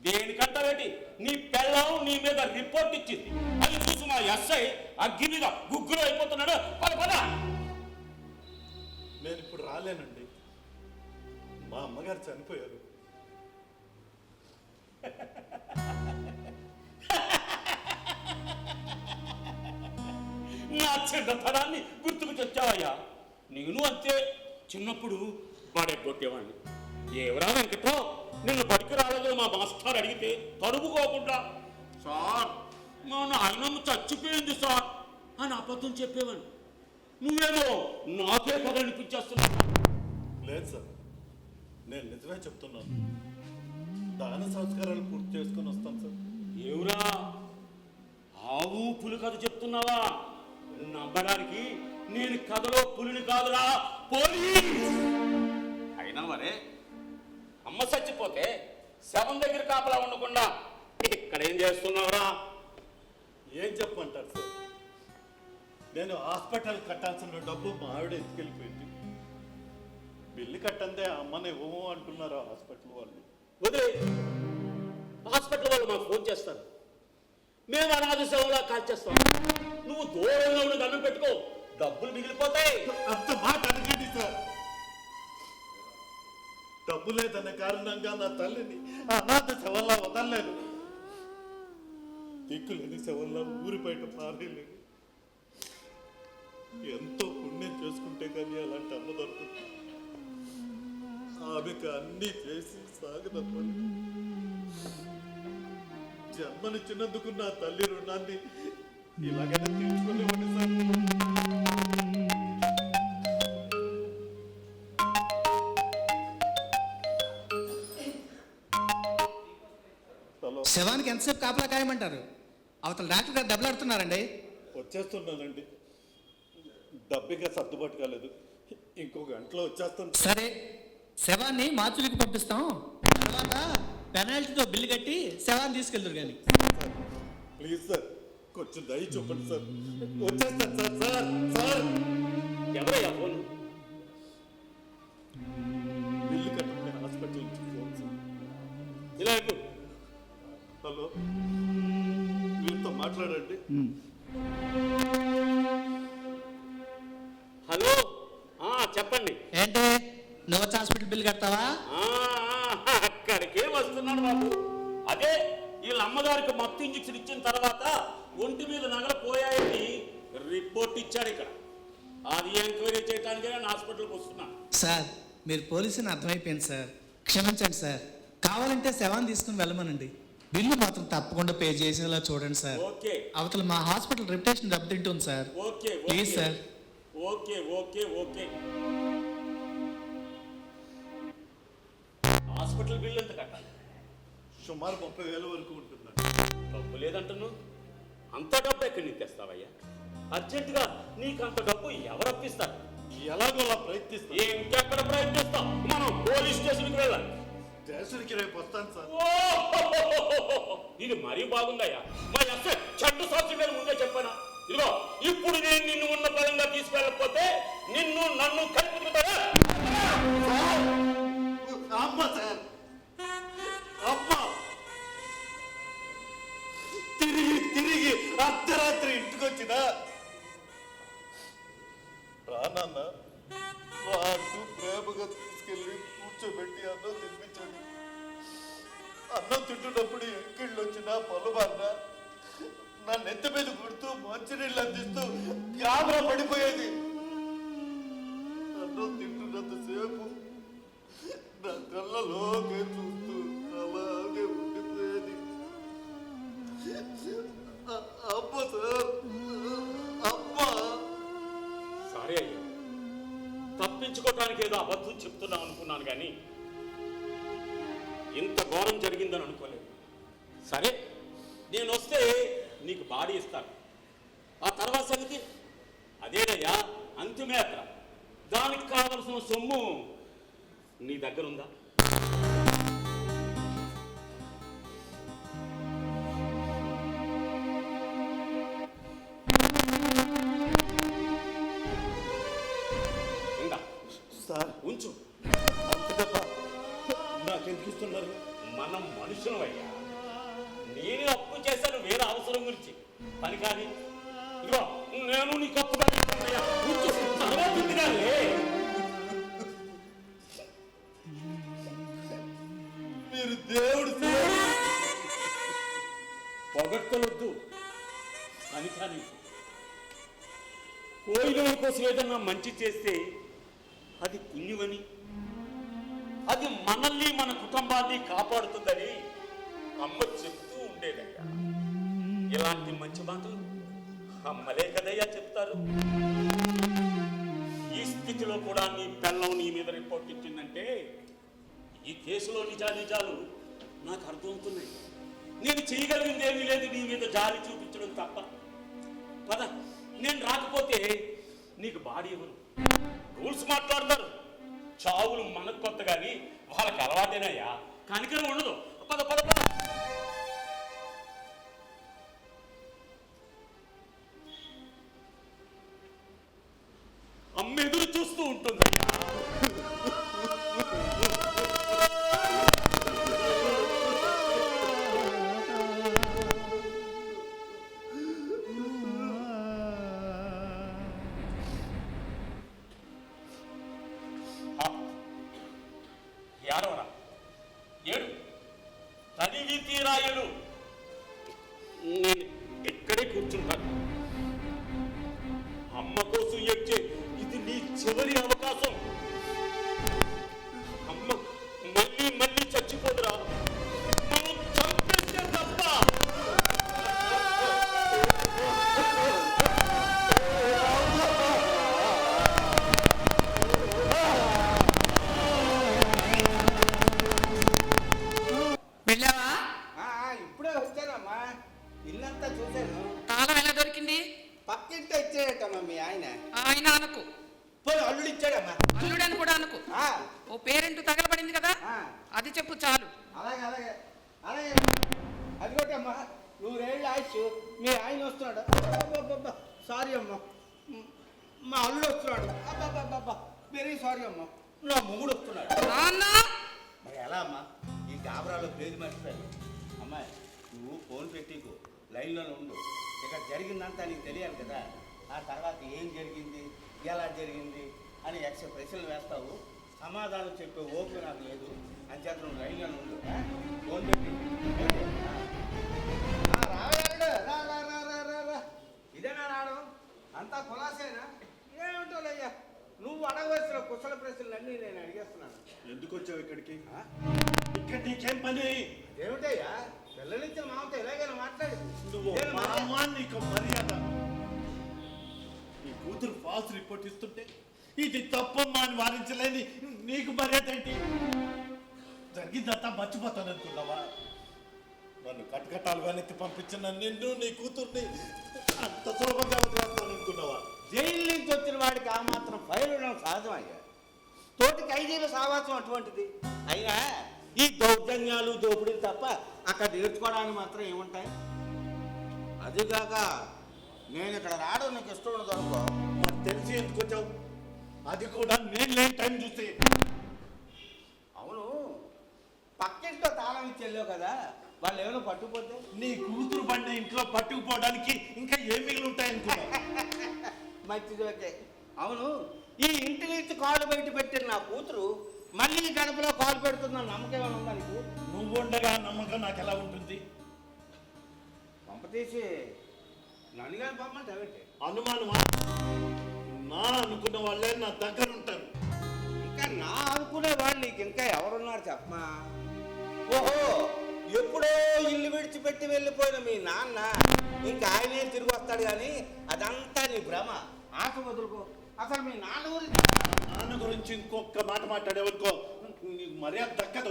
దేనికంటావేంటి? నీ పిల్లం నీ మీద రిపోర్ట్ ఇచ్చింది, అది చూసి మా ఎస్ఐ అగ్గి మీద గుగ్గురు అయిపోతున్నాడు. పద. నేను ఇప్పుడు రాలేనండి, మా అమ్మగారు చనిపోయారు. నా చిన్నతనాన్ని గుర్తుకు తెచ్చావయ్యా. నేను అంతే, చిన్నప్పుడు బడెగ్గొట్టేవాడిని. ఏవరా వెంకట్రావు, నిన్ను బడికి రాలేదు మా మాస్టర్ అడిగితే తడుపుకోకుండా, సార్ మా నాయనమ్మ చచ్చిపోయింది సార్ అని అబద్ధం చెప్పేవాడిని. నువ్వేమో నాకే కథ అనిపించేస్తున్నావు. లేదు సార్, నేను నిజమే చెప్తున్నాను. దాన సంస్కారాలు పూర్తి చేసుకొని వస్తాను సార్. ఏవురా ఆవు పులి కథ చెప్తున్నావా? నమ్మడానికి నేను కథలో పులిని కాదురా, పోలీస్. అయినా మరే అమ్మ చచ్చిపోతే శవం దగ్గర కాపలా ఉండకుండా ఇక్కడ ఏం చేస్తున్నావురా? ఏం చెప్పమంటారు సార్? నేను హాస్పిటల్ కట్టాల్సిన డబ్బు మా ఆవిడ ఎత్తుకెళ్ళిపోయింది. బిల్లు కట్టందే అమ్మని ఇవ్వము అంటున్నారు హాస్పిటల్ వాళ్ళు. వదిలే, హాస్పిటల్ వాళ్ళు మాకు ఫోన్ చేస్తారు, మేము అనాథ సేవలా కాల్చేస్తాం. నువ్వు దూరంగా ఉండి దండం పెట్టుకో, డబ్బులు మిగిలిపోతాయి. అంత మాట అనకండి సార్. డబ్బు లేదన్న కారణంగా నా తల్లిని అనాథ శవంలా వదలలేదు. దిక్కులేని శవంలా ఊరి బయట పారేయలేదు. ఎంతో పుణ్యం చేసుకుంటే కానీ అలాంటి అమ్మ దొరుకుతుంది. ఆమెకు అన్నీ చేసి సాగదప్పని జన్మనిచ్చినందుకు నా తల్లి రుణాన్ని ఇలాగైనా తీర్చుకునేవాడి సార్. శవానికి ఎంతసేపు కాపలా కాయమంటారు? అవతల డాక్టర్ గారు దెబ్బలాడుతున్నారండి. వచ్చేస్తున్నానండి. డబ్బిగా సర్దుబాటు కాలేదు. ఇంకో గంటలో వచ్చేస్తాను. సరే, శవాన్ని మార్చులకు పంపిస్తాం. తర్వాత పెనాల్టీతో బిల్లు కట్టి శవాన్ని తీసుకెళ్తారు కానీ. ప్లీజ్ సార్, కొంచెం దయ చూపండి సార్. వచ్చేస్తాను సార్. సార్ సార్ ఎవరయ్యా ఫోన్? బిల్లు కట్టండి, హాస్పిటల్ నుంచి ఫోన్ సార్. ఇలా ఇవ్వు. హలో, వీరితో మాట్లాడండి. హలో, చెప్పండి. ఏంటి, నువ్వు వచ్చి హాస్పిటల్ బిల్లు కడతావా? అక్కడికే వస్తున్నాను బాబు. అదే వీళ్ళ అమ్మగారికి మత్తు ఇంజక్షన్ ఇచ్చిన తర్వాత ఒంటి మీద నగలు పోయాయని రిపోర్ట్ ఇచ్చాడు ఇక్కడ. అది ఎంక్వైరీ చేయడానికే నేను హాస్పిటల్కి వస్తున్నా. సార్, మీరు పోలీసుని అర్థమైపోయింది సార్. క్షమించండి సార్. కావాలంటే శవాన్ని తీసుకుని వెళ్ళమనండి. బిల్లు మాత్రం తప్పకుండా పే చేసేలా చూడండి సార్. ఓకే. అవతల మా హాస్పిటల్ రెప్యుటేషన్ దెబ్బతింటుంది sir. Okay please sir. Okay okay okay. Hospital bill ఎంత కట్టాలి? సుమారు 30,000 వరకు ఉంటుందండి. డబ్బు లేదంటున్నావు, అంత డబ్బు ఎక్కడి నుంచి తెస్తావయ్యా? అర్జెంటుగా నీకు అంత డబ్బు ఎవరు అప్పిస్తారు? ఎలాగోలా ప్రయత్నిస్తాను. ఇంకెక్కడ ప్రయత్నిస్తాం? మనం పోలీస్ స్టేషన్కి వెళ్ళాలి. స్టేషన్కి రేపు వస్తాను సార్. ఇది మరీ బాగుందయ్యా. మరి అసలు చెడ్డ సాక్షి మీద ముందే చెప్పానా? ఇదిగో ఇప్పుడు నేను నిన్ను ఉన్న పరంగా తీసుకెళ్ళకపోతే నిన్ను నన్ను కలుపుతుంటారా? అమ్మ సార్, అమ్మ తిరిగి అర్ధరాత్రి ఇంటికి వచ్చినా రానన్న అంటూ ప్రేమగా తీసుకెళ్ళి కూర్చోబెట్టి అన్నం తినిపించాడు. అన్నం తింటున్నప్పుడు ఎంకిళ్ళు వచ్చినా పొలబారినా నా నెత్తి మీద కొడుతూ మంచినీళ్ళు అందిస్తూ గాబరా పడిపోయేది. అన్నం తింటున్నంతసేపు నా కళ్ళలోకే చూస్తూ అలాగే ఉండిపోయేది. అమ్మ సార్, అమ్మ. సరే అయ్యా, తప్పించుకోవటానికి ఏదో అబద్ధం చెప్తున్నాం అనుకున్నాను కానీ ఇంత ఘోరం జరిగిందని అనుకోలేదు. సరే, నేను వస్తే నీకు బాడీ ఇస్తాను. ఆ తర్వాత సంగతి అదేనయ్యా, అంతిమయాత్ర. దానికి కావలసిన సొమ్ము నీ దగ్గర ఉందా? ఉందా? సార్ ఉంచు. నాకెందుకు ఇస్తున్నారు? మనం మనుషులమయ్యా. నేను అప్పు చేశాను వేరే అవసరం గురించి, పని కానీ. ఇదిగో నేను నీకు అప్పుగా ఇస్తానయ్యా. ఉంచు, తర్వాత ఉంది కానీ. మీరు దేవుడు సార్. పొగడ్తలొద్దు అని కానీ పోయిన కోసం ఏదన్నా మంచి చేస్తే అది పుణ్యమని, అది మనల్ని మన కుటుంబాన్ని కాపాడుతుందని అమ్మ చెప్తూ ఉండేదయ్యా. ఇలాంటి మంచి మాటలు అమ్మలే కదయ్యా చెప్తారు. ఈ స్థితిలో కూడా నీ పెళ్ళం నీ మీద రిపోర్ట్ ఇచ్చిందంటే ఈ కేసులో నిజాలు నాకు అర్థమవుతున్నాయి. నేను చేయగలిగింది ఏమీ లేదు నీ మీద జాలి చూపించడం తప్ప. పద నేను రాకపోతే నీకు బాడీ ఎవరు? రూల్స్ మాట్లాడతారు. చావులు మనకు కొత్త కానీ వాళ్ళకి అలవాటేనయ్యా. కనికరం ఉండదు. పద పద పద. అమ్మెదురు చూస్తూ ఉంటుందయ్యా. ఏడవరా, ఏడు, తనివి తీరా ఏడు. నేను ఎక్కడే కూర్చుంటాను. అమ్మ కోసం ఎక్కే ఇది నీ చివరి అవకాశం. అమ్మ మళ్ళీ మళ్ళీ చచ్చిపోదురా, నువ్వు చంపేస్తే తప్ప. వెళ్ళావా? ఇప్పుడే వచ్చానమ్మా. ఇల్లంతా చూశాను. తాళం ఎలా దొరికింది? పక్కింటే ఇచ్చేటమ్మా మీ ఆయన. ఆయన అనుకు, పోయి అల్లుడు ఇచ్చాడమ్మా. అల్లుడని కూడా అనుకు. ఆ, ఓ పేరెంట్ తగలబడింది కదా, ఆ, అది చెప్పు చాలు. అలాగే అలాగే అలాగే. అదిగోటమ్మా, 100 ఏళ్ళ ఆయుష్ మీ ఆయన వస్తున్నాడు. అబ్బబ్బబ్బబ్బా, సారీ అమ్మా. మా అల్లుడు వస్తున్నాడు. అబ్బబ్బబ్బబ్బా, వెరీ సారీ అమ్మా. నా మొగుడు వస్తున్నాడు. నాన్న, మరి ఎలా అమ్మా? ఈ గాబరాలో పేరు మర్చిపోయాను. అమ్మాయి, నువ్వు ఫోన్ పెట్టికు, లైన్లోనే ఉండు. ఇక్కడ జరిగిందంతా నీకు తెలియాలి కదా. ఆ తర్వాత ఏం జరిగింది, ఎలా జరిగింది అని ప్రశ్నలు వేస్తావు. సమాధానం చెప్పే ఓపిక నాకు లేదు. అంచేత నువ్వు లైన్లోనే ఉండు. ఫోన్ పెట్టి రావయాడు. రా రా రా రా రా రా. ఇదేనా రావడం? అంతా కులాసేనా? ఏమిటోలయ్యా, నువ్వు అడగవలసిన కుశల ప్రశ్నలన్నీ నేను అడిగేస్తున్నాను. ఎందుకు వచ్చావు ఇక్కడికి? ఇక్కడ నీకేం పని? ఏమిటయ్యా, పిల్లలిచ్చిన మామతో ఎలాగైనా మాట్లాడి. నువ్వు మామ, నీకు మర్యాద. నీ కూతురు ఫాల్స్ రిపోర్ట్ ఇస్తుంటే ఇది తప్పమ్మా అని వారించలేని నీకు మర్యాద ఏంటి? జరిగిందంతా మర్చిపోతాను అనుకున్నావా? నన్ను కట్టుకట్టాలు వెనక్కి పంపించిన నిన్ను, నీ కూతుర్ని అంత సులభంగా వదిలేస్తాను అనుకున్నావా? జైలు నుంచి వచ్చిన వాడికి ఆ మాత్రం ఫైల్ ఉండడం సహజం అయ్యా. తోటి ఖైదీల సావాసం అటువంటిది. అయినా ఈ దౌర్జన్యాలు దోపిడీలు తప్ప అక్కడ నేర్చుకోవడానికి మాత్రం ఏముంటాయి? అదిగాక నేను ఇక్కడ రావడం నీకు ఇష్టం ఉండదు అనుకో. మరి తెలిసి ఎందుకు వచ్చావు? అది కూడా నేను లేని టైం చూసి. అవును, పక్కింట్లో తాళం ఇచ్చి వెళ్ళావు కదా, వాళ్ళు ఏమైనా పట్టుకుపోతే? నీ కూతురు బండి ఇంట్లో పట్టుకుపోవడానికి ఇంకా ఏం మిగిలి ఉంటాయనుకున్నావు? మంచిది. అవును, ఈ ఇంటి నుంచి కాలు బయట పెట్టిన నా కూతురు మళ్ళీ గడపలో కాలు పెడుతుందని నమ్మకం ఏమైనా ఉందా నీకు? నువ్వు ఉండగా నమ్మకం నాకు ఎలా ఉంటుంది? పంప తీసి నన్నుగాని పంపమంటే అవేంటి? అనుమానమా? నా అనుకున్న వాళ్ళే నా దగ్గర ఉంటారు. ఇంకా నా అనుకునే వాళ్ళు నీకు ఇంకా ఎవరున్నారు చెప్పమా? ఓహో, ఎప్పుడో ఇల్లు విడిచిపెట్టి వెళ్ళిపోయిన మీ నాన్న ఇంకా ఆయనే తిరిగి వస్తాడు కానీ అదంతా నీ భ్రమ. ఆశ వదులుకో. అసలు మీ నాన్న గురించి ఇంకొక మాట మాట్లాడేవనుకో నీకు మర్యాద దక్కదు.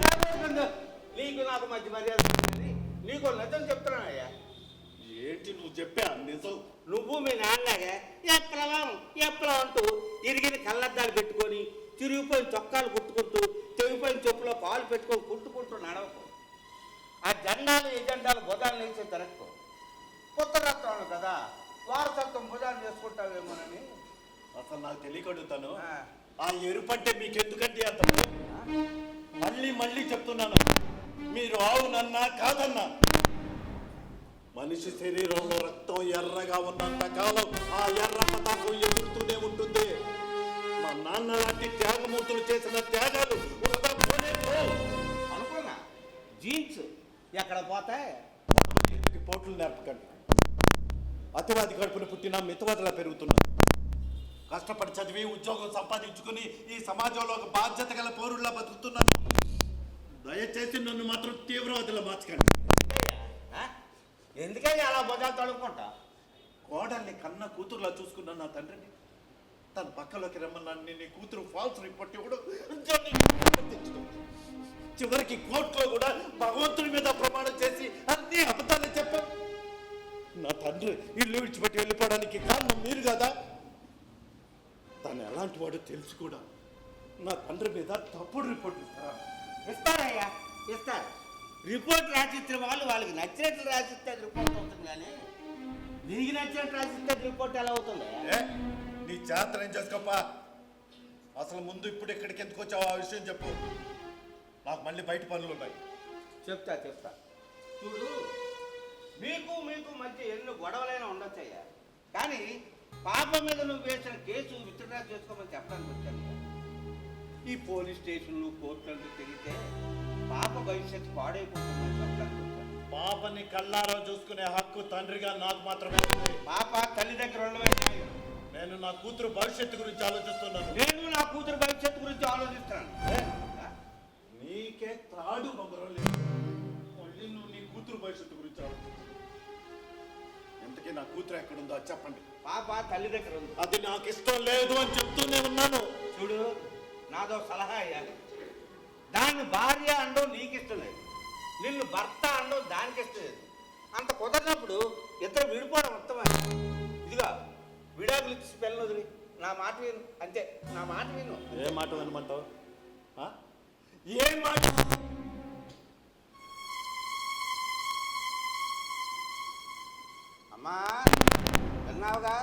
నీకు నాకు మధ్య మర్యాద ఉంటుంది. నీకు నిజం చెప్తున్నానయ్యా. ఏంటి నువ్వు చెప్పా నిజం? నువ్వు మీ నాన్నగా ఎప్పుడు అంటూ ఇరిగిన కళ్ళద్దాలు పెట్టుకొని, చిరిగిపోయిన చొక్కాలు కుట్టుకుంటూ, తెగిపోయిన చెప్పులో పాలు పెట్టుకొని కుట్టుకుంటూ నడవకు. ఆ జెండాలు ఎజెండాలు భుజాలు వేసి తిరగకు. కొత్త రక్తం కదా, వారసత్వం భుజాలు చేసుకుంటావేమోనని. అసలు నాకు తెలియకడుగుతాను, ఆ. ఆ ఎరుపంటే మీకెందుకంటే అంత మళ్ళీ మళ్ళీ చెప్తున్నాను, మీరు అవునన్నా కాదన్నా మనిషి శరీరంలో రక్తం ఎర్రగా ఉన్నంత కాలం ఆ ఎర్ర పతాకం ఎగురుతూనే ఉంటుంది. మా నాన్న లాంటి త్యాగమూర్తులు చేసిన త్యాగాలు వృధా పోనే పోవు. అనుకున్నా జీన్స్ ఎక్కడ పోతాయి? పోట్లు నేర్పకండి. అతివాది కడుపున పుట్టిన మితవాదిలా పెరుగుతున్నా. కష్టపడి చదివి ఉద్యోగం సంపాదించుకుని ఈ సమాజంలో ఒక బాధ్యత గల పౌరుల్లా బతుకుతున్నాను. దయచేసి నన్ను మాత్రం తీవ్రవాదిలా మార్చకండి. ఎందుకయ్యా అలా భుజాలు తడుపుకుంటా? కోడల్ని కన్న కూతురులా చూసుకున్న నా తండ్రిని తన పక్కలోకి రమ్మన్నాను. నీ కూతురు ఫాల్స్ రిపోర్ట్ ఇవ్వడం, చివరికి కోర్టులో కూడా భగవంతుడి మీద ప్రమాణం చేసి అన్ని అబద్ధాలు చెప్పాం. నా తండ్రి ఇల్లు విడిచిపెట్టి వెళ్ళిపోవడానికి కారణం మీరు తెలిసి కూడా నా తండ్రి మీద తప్పుడు రిపోర్ట్ ఇస్తారా? ఇస్తారయ్యా, ఇస్తారు. రిపోర్ట్ రాసిచ్చిన వాళ్ళు వాళ్ళకి నచ్చినట్లు రాసిస్తే అది రిపోర్ట్ అవుతుంది, కానీ నీకు నచ్చినట్టు రాసిస్తే అది రిపోర్ట్ ఎలా అవుతుంది? ఏ నీ చేత ఏం చేసుకోపా. అసలు ముందు ఇప్పుడు ఇక్కడికి ఎందుకు వచ్చావు ఆ విషయం చెప్పు. నాకు మళ్ళీ బయట పనులు ఉన్నాయి. చెప్తా. చూడు, మీకు మధ్య ఎన్నో గొడవలైనా ఉండొచ్చయ్యా, కానీ పాప మీద నువ్వు వేసిన కేసు విత్డ్రా చేసుకోమని చెప్పడానికి వచ్చాను. ఈ పోలీస్ స్టేషన్లు కోర్టులంటూ తిరిగితే పాప భవిష్యత్తు పాడైపోతుందని చెప్పడానికి వచ్చాను. పాపని కళ్ళారా చూసుకునే హక్కు తండ్రిగా నాకు మాత్రమే ఉంది. పాప తల్లి దగ్గర ఉండవే న్యాయం. నేను నా కూతురు భవిష్యత్తు గురించి ఆలోచిస్తున్నాను. నేను నా కూతురు భవిష్యత్తు గురించి ఆలోచిస్తున్నాను. నీకే తాడు నమ్మరం లేదు, మళ్ళీ నువ్వు నీ కూతురు భవిష్యత్తు గురించి ఆలోచిస్తున్నావు. ఎంతకీ నా కూతురు ఎక్కడుందో అది చెప్పండి. పాప తల్లి దగ్గర ఉంది. అది నాకు ఇష్టం లేదు అని చెప్తూనే ఉన్నాను. చూడు, నాదో సలహా అయ్యా. దాన్ని భార్య అండం నీకు ఇష్టం లేదు, నిన్ను భర్త అండం దానికి ఇష్టం లేదు. అంత కుదరినప్పుడు ఇద్దరు విడిపోవడం ఉత్తమం. ఇదిగా విడాకులు ఇచ్చి పిల్లలు వదిలి నా మాట విను, అంతే. నా మాట విను. ఏ మాట వినమంటావు? ఏ మాట? అమ్మా, విన్నావుగా,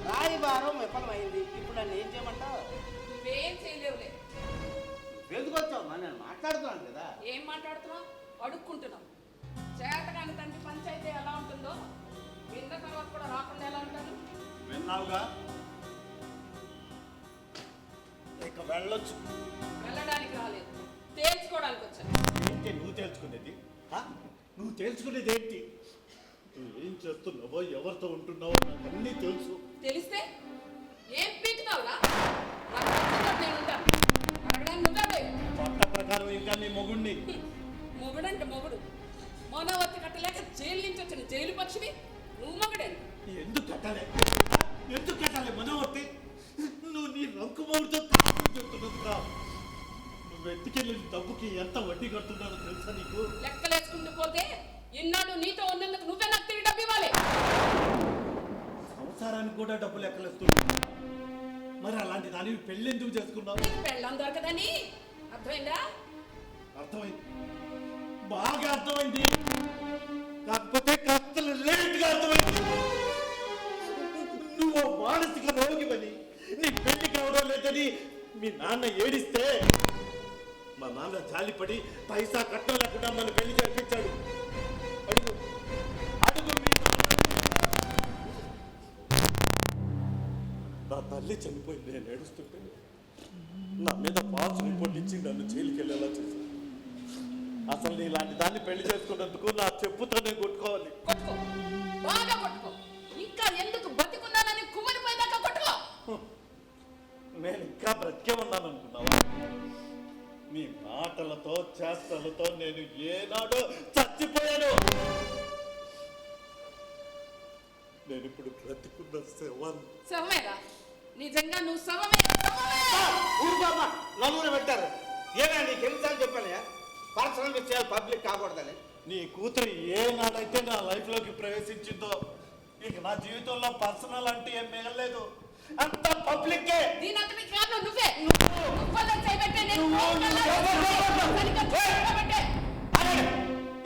రాయబారం విఫలమైంది. ఇప్పుడు నన్ను ఏం చేయమంటావు? నువ్వేం చేయలేవులే. ఎందుకు వచ్చావు? నేను మాట్లాడుతున్నాను కదా. ఏం మాట్లాడుతున్నావు? అడుక్కుంటున్నావు. చేతకాని తండ్రి పంచాయతీ ఎలా ఉంటుందో విన్న తర్వాత కూడా రాకుండా ఎలా ఉంటాను? విన్నావుగా, ఇక వెళ్ళొచ్చు. వెళ్ళడానికి రాలేదు, తేల్చుకోవడానికి వచ్చాను. ఏంటి నువ్వు తేల్చుకునేది? నువ్వు తేల్చుకునేది ఏంటి? నువ్వు ఏం చేస్తున్నావో, ఎవరితో ఉంటున్నావో నాకు అన్నీ తెలుసు. తెలిస్తే ఏం పీకుతావురా? నాకు నచ్చినట్టు నేను ఉంటాను. అడగడానికి నువ్వే చట్ట ప్రకారం ఇంకా నీ మొగుణ్ణి. మొగుడంటే మొగుడు. మౌనవతి కట్టలేక జైలు నుంచి వచ్చిన జైలు పక్షివి నువ్వు మొగుడండి. ఎందుకు కట్టాలి మనవర్తి? నువ్వు నీ రంకు మౌడితో చెప్తున్నదిగా. నువ్వు ఎత్తుకెళ్ళిన డబ్బుకి ఎంత వడ్డీ కడుతున్నానో తెలుసా నీకు? లెక్కలేసుకుంటూ పోతే ఇన్నాళ్ళు నీతో ఉన్నందుకు నువ్వే నాకు తిరిగి డబ్బు ఇవ్వాలి. సంసారానికి కూడా డబ్బు లెక్కలేస్తున్నా. మరి అలాంటి దానివి పెళ్ళి ఎందుకు చేసుకున్నావు? నీకు పెళ్ళం దొరకదని అర్థమైందా? అర్థమైంది, బాగా అర్థమైంది. కాకపోతే కాస్త లేట్గా అర్థమైంది. నువ్వు మానసిక రోగివని, నీ పెళ్లి కావడం లేదని మీ నాన్న ఏడిస్తే మా నాన్న జాలిపడి పైసా కట్టం లేకుండా మన పెళ్లి జరిపించాడు. అడుగు మీ నా తల్లి చనిపోయింది నేను ఏడుస్తుంటే నా మీద పాస్ రిపోర్ట్ ఇచ్చి నన్ను జైలుకి వెళ్ళేలా చేశాను. అసలు నీ ఇలాంటి దాన్ని పెళ్లి చేసుకున్నందుకు నా చెప్పుతోనే కొట్టుకోవాలి. కొట్టుకో, బాగా కొట్టుకో. ఇంకా ఎందుకు బతికున్నానని కుమిలిపోయేదాకా కొట్టుకో. నేను ఇంకా బ్రతికే ఉన్నాను అనుకున్నావా? నీ మాటలతో చేష్టలతో నేను ఏనాడో చచ్చిపోయాను. నేను ఇప్పుడు బ్రతికున్న శవమేరా? నిజంగా నువ్వు శవమే. ఊరుకోమ్మా, నలుగురు పెట్టారు. ఏనా నీకు ఎన్నిసార్లు చెప్పానయ్యా, పర్సనల్ విషయాలు పబ్లిక్ కాకూడదని? నీ కూతురు ఏనాడైతే నా లైఫ్లోకి ప్రవేశించిందో ఇక నా జీవితంలో పర్సనల్ అంటే ఏం మిగలేదు, అంత పబ్లిక్కే. దీని అంతటి కారణం నువ్వే.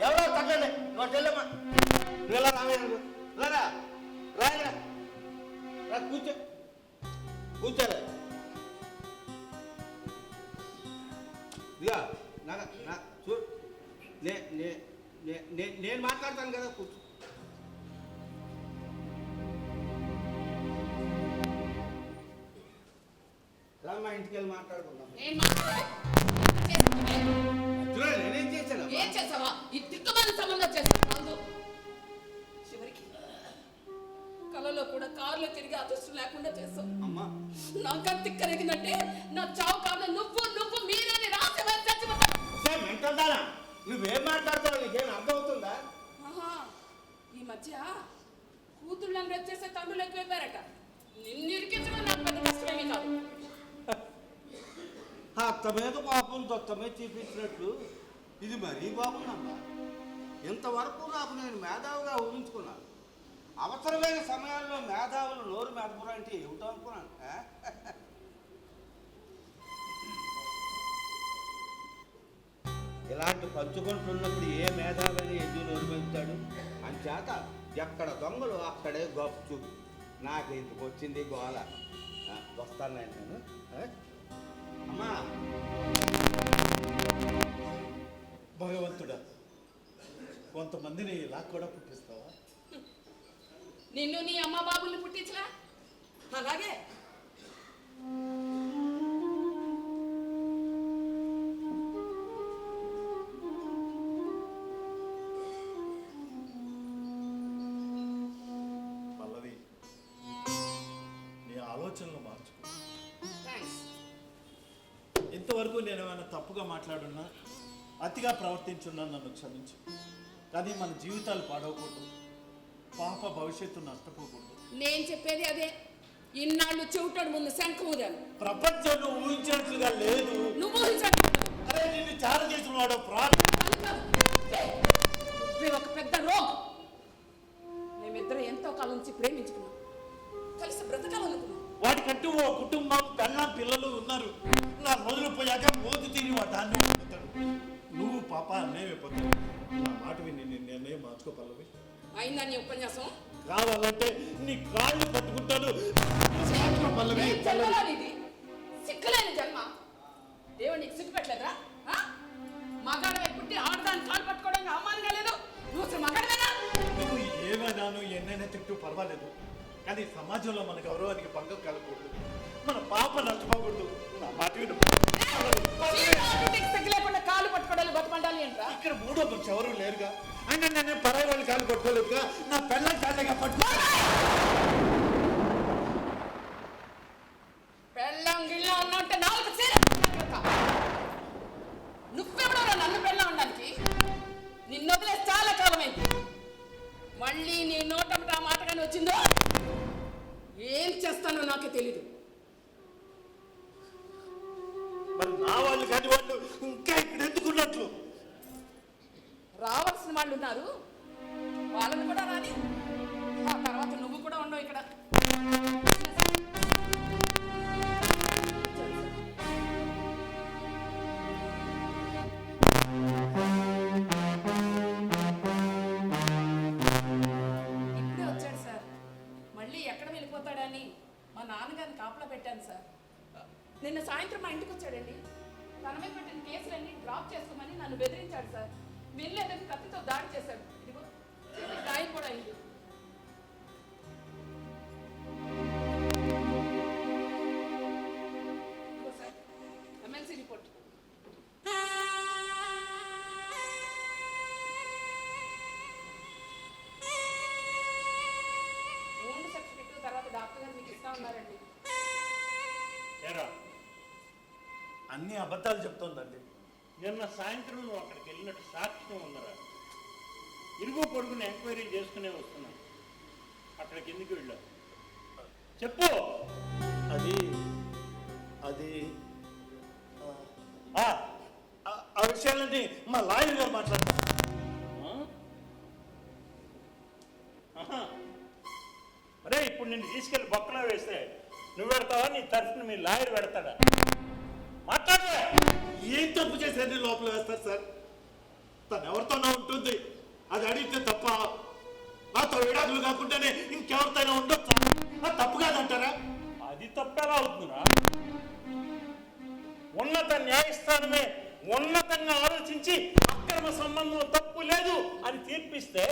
ఎవరో తగ్గండి, నువ్వు చెల్లెమ్మా, నువ్వు ఎలా రావేరు? రారా, రాయరా, రా, కూర్చోరా. ఇదిగా నా చూడు, నేను మాట్లాడతాను కదా, కూర్చో. రామ్మా, ఇంటికి వెళ్ళి మాట్లాడుకుందాం. నేనేం చేశాను? ఏం చేసావా? ఈ తిక్కమని సంబంధం చేస్తాను. చివరికి కలలో కూడా కారులో తిరిగి అదృష్టం లేకుండా చేస్తావు. అమ్మా, నాకు తిక్కరేగిందంటే నా చావు కారణం నువ్వు మీరేని రాసి చచ్చిపోతాను. మెంటల్దానా, నువ్వేం మాట్లాడుతావు? నీకేం అర్థమవుతుందా? ఈ మధ్య కూతుళ్ళని రేపు చేసే తండ్రులు ఎక్కువైపోయారట. నిన్ను ఇరికించడం నాకు పెద్ద కష్టమేమీ కాదు. అత్త మీద పాపం దొత్త మీద చూపించినట్లు ఇది మరీ బాగుందమ్మా. ఇంతవరకు నాకు నేను మేధావిగా ఊహించుకున్నాను. అవసరమైన సమయాల్లో మేధావులు నోరు మెదపడం అంటే ఏమిటో అనుకున్నాను. ఇలాంటి పంచుకుంటున్నప్పుడు ఏ మేధావిని ఎందుకు నోరుపెళ్తాడు అంచేత ఎక్కడ దొంగలు అక్కడే గప్చు. నాకు ఇంటికి వచ్చింది గోల. వస్తాను నేను. అమ్మా భగవంతుడా, కొంతమందిని ఇలా కూడా పుట్టిస్తావా? నిన్ను నీ అమ్మ బాబుల్ని పుట్టించలా అలాగే. పల్లవి, నీ ఆలోచనలు మార్చుకో. థ్యాంక్స్. ఇంతవరకు నేను ఏమైనా తప్పుగా మాట్లాడున్నా, అతిగా ప్రవర్తించున్నా నన్ను క్షమించు. కానీ మన జీవితాలు పాడవకూడదు, పాప భవిష్యత్తు నష్టపోకూడదు. నేను చెప్పేది అదే. ఇన్నాళ్ళు చెవిటాడు ముందు శంఖ ఊదాను. ప్రపంచంలో ఊహించినట్లుగా లేదు. నువ్వు ఊహించట్లేదు. అరే, నిన్ను చార చేసిన వాడు ప్రాణం. నువ్వు ఒక పెద్ద రోగ్. మేమిద్దరం ఎంతో కాలం నుంచి ప్రేమించుకున్నాం, కలిసి బ్రతకాలనుకున్నాం. వాడికంటూ ఓ కుటుంబం, కన్నా పిల్లలు ఉన్నారు. నా రోజులు పోయాక మోదు తీరి వాటాన్ని అయిపోతాడు. నువ్వు పాప అన్నేమైపోతావు. నా మాట విని నేను నిర్ణయం మార్చుకో పల్లవి. అయిందా నీ ఉపన్యాసం? కావాలంటే నీ కాళ్ళు పట్టుకుంటాను. పల్లవి, ఏం జన్మరా నీది? సిక్కులేని జన్మ. దేవుడు నీకు సిగ్గు పెట్టలేదురా? మగాడవై పుట్టి ఆడదాన్ని కాలు పట్టుకోవడానికి అవమానంగా లేదు. నువ్వు అసలు మగాడవేనా? నువ్వు ఏమైనాను ఎన్నైనా తిట్టు పర్వాలేదు, కానీ సమాజంలో మన గౌరవానికి భంగం కలగకూడదు. మన పాప నష్టపోకూడదు. నా మాట విను. లేకుండా కాలు పట్టుకోవడానికి బతుకుండాలి ఏంట్రా? ఇక్కడ మూడో పక్షి ఎవరు లేరుగా. అయినా నేను పరాయి వాళ్ళు కాలు పట్టుకోలేదుగా. నా పెళ్ళం కాళ్ళగా పట్టుకో. పెళ్ళం గిళ్ళం ఉన్నట్టే నాలుగు చీర. నువ్వెవడో నన్ను పెళ్ళం ఉండడానికి? నిన్ను వదిలేసి చాలా కాలమైంది. మళ్ళీ నీ నోటమిట ఆ మాట కానీ వచ్చిందో ఏం చేస్తానో నాకే తెలీదు. మరి నా వాళ్ళు కాని వాళ్ళు ఇంకా ఇక్కడ ఎందుకున్నట్లు? రావాల్సిన వాళ్ళు ఉన్నారు, వాళ్ళని కూడా రాని. ఆ తర్వాత నువ్వు కూడా ఉండవు ఇక్కడ. ఇప్పుడే వచ్చాడు సార్. మళ్ళీ ఎక్కడ వెళ్ళిపోతాడని మా నాన్నగారిని కాపలా పెట్టాను సార్. నిన్న సాయంత్రం మా ఇంటికి వచ్చాడండి. తన మీద పెట్టిన కేసులన్నీ డ్రాప్ చేసుకోమని నన్ను బెదిరించాడు సార్. వెళ్ళేదని కత్తితో దాడి చేశాడు. ఇదిగో చేతికి గాయం కూడా అయింది. ఇదిగో సార్ ఎమ్మెల్సీ రిపోర్ట్. మూడు సర్టిఫికెట్ తర్వాత డాక్టర్ గారు మీకు ఇస్తా ఉన్నారండి. ఏరా, అన్ని అబద్ధాలు చెప్తోందండి. నిన్న సాయంత్రం నువ్వు అక్కడికి వెళ్ళినట్టు సాక్ష్యం ఉందరా? ఇరుగు పొడుగుని ఎంక్వైరీ చేసుకునే వస్తున్నాను. అక్కడికి ఎందుకు వెళ్ళావు చెప్పు. అది అది ఆ విషయాలన్నీ మా లాయర్ గారు మాట్లాడతారు. అరే, ఇప్పుడు నిన్ను తీసుకెళ్ళి బొక్కలో వేస్తే నువ్వు పెడతావా, నీ తరఫున మీ లాయర్ పెడతాడా? మాట్లాడవే. ఏం తప్పు చేశారని లోపల వేస్తారు సార్? తను ఎవరితోనో ఉంటుంది, అది అడిగితే తప్ప. నాతో విడాకులు కాకుండానే ఇంకెవరితోనో ఉండొచ్చా? అది తప్పు కాదంటారా? అది తప్పేలా అవుతుందా? ఉన్నత న్యాయస్థానమే ఉన్నతంగా ఆలోచించి అక్రమ సంబంధం తప్పు లేదు అని తీర్పిస్తే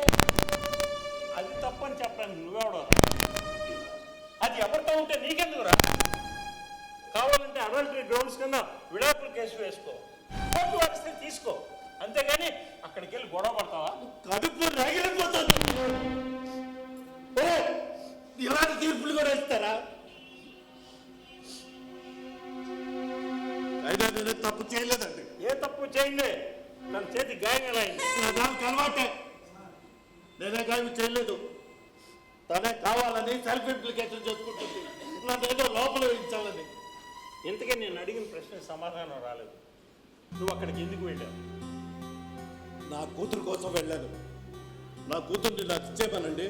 అది తప్పని చెప్పడానికి నువ్వెవడో? అది ఎవరితో ఉంటే నీకెందుకురా? కావాలంటే అడల్టరీ గ్రౌండ్స్ కింద విడాకుల కేసు వేసుకో, కోర్టు వారిస్తే తీసుకో. అంతేగాని అక్కడికి వెళ్ళి గొడవ పడతావా? కడుపు రగిలిపోతుంది. ఇలాంటి తీర్పులు కూడా ఇస్తారా? అయినా నేను తప్పు చేయలేదండి. ఏ తప్పు చేయండి, తన చేతి గాయం ఎలా అయింది? దానికి అలవాటే. నేనే గాయం చేయలేదు, తనే కావాలని సెల్ఫ్ ఇంప్లికేషన్ చేసుకుంటుంది. నన్ను లోపల వేయించాలని. ఇంతకీ నేను అడిగిన ప్రశ్నకు సమాధానం రాలేదు. నువ్వు అక్కడికి ఎందుకు వెళ్ళావు? నా కూతురు కోసం వెళ్ళాను. నా కూతుర్ని నాకు ఇచ్చేయమనండి.